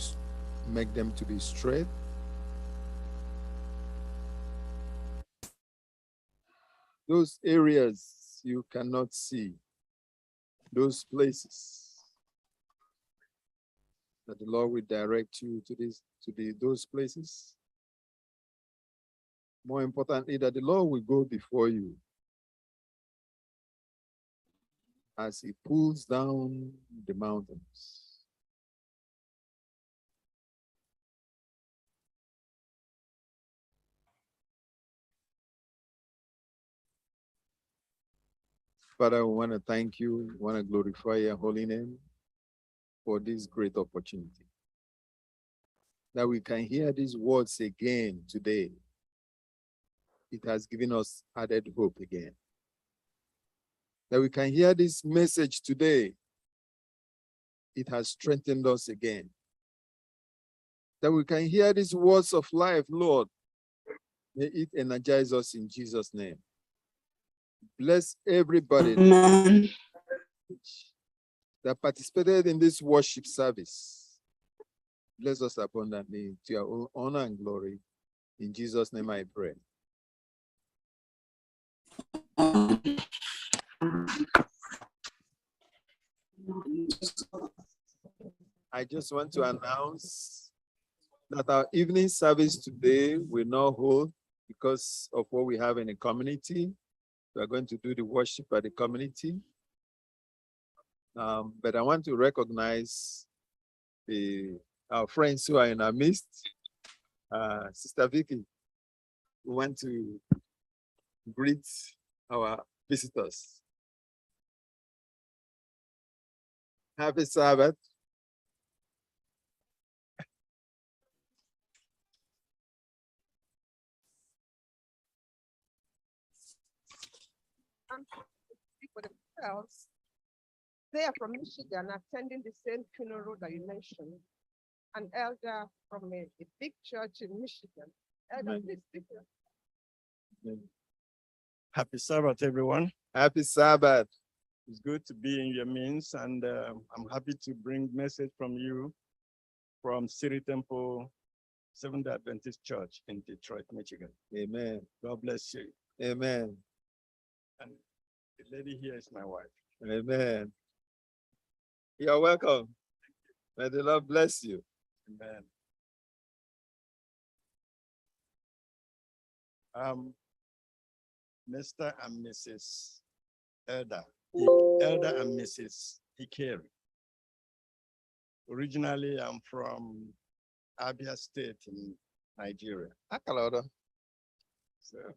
make them to be straight. Those areas you cannot see, those places that the Lord will direct you to those places. More importantly, that the Lord will go before you as he pulls down the mountains. Father, we want to thank you, we want to glorify your holy name for this great opportunity. That we can hear these words again today. It has given us added hope again. That we can hear this message today. It has strengthened us again. That we can hear these words of life, Lord. May it energize us in Jesus' name. Bless everybody that participated in this worship service. Bless us abundantly to your own honor and glory. In Jesus' name I pray. I just want to announce that our evening service today will not hold because of what we have in the community. We are going to do the worship at the community. But I want to recognize our friends who are in our midst. Sister Vicky, we want to greet our visitors. Happy Sabbath. Speak for themselves. They are from Michigan, attending the same funeral that you mentioned. An elder from a big church in Michigan. Elder, please speak. Happy Sabbath, everyone. Happy Sabbath. It's good to be in your midst, and I'm happy to bring message from you from City Temple Seventh-day Adventist Church in Detroit, Michigan. Amen. God bless you. Amen. And the lady here is my wife. Amen. You're welcome. May the Lord bless you. Amen. Mr. and Mrs. Elder and Mrs. Ikeri. Originally, I'm from Abia State in Nigeria. Akaloro. So,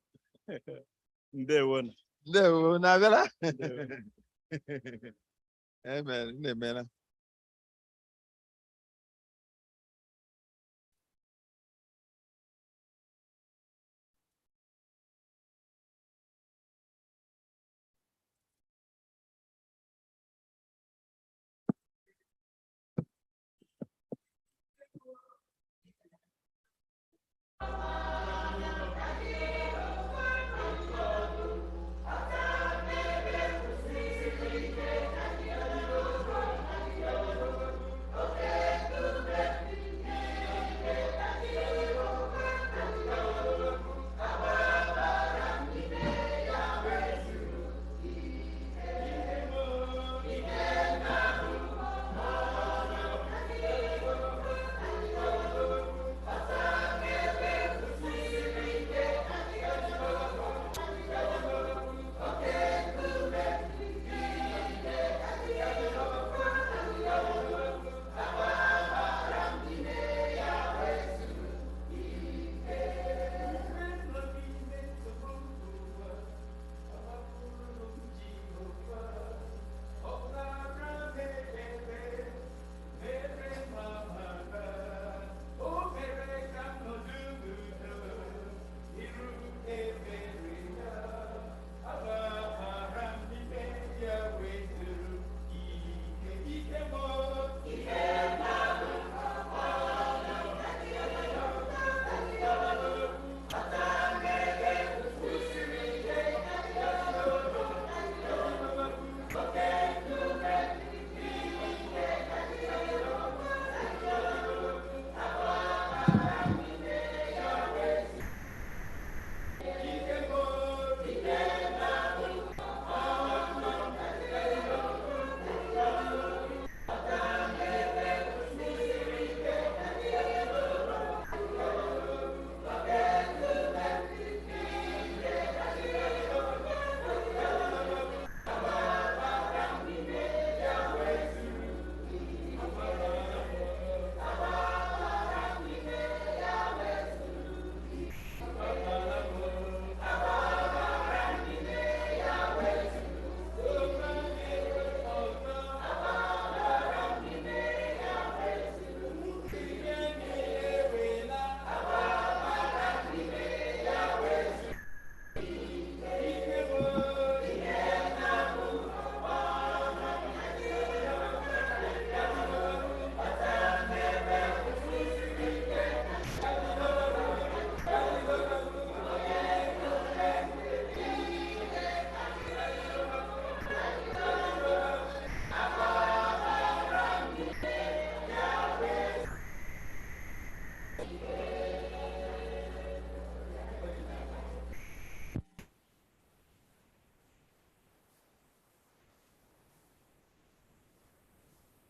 Ndewo. Ndewo, Nabela. Amen. Amen.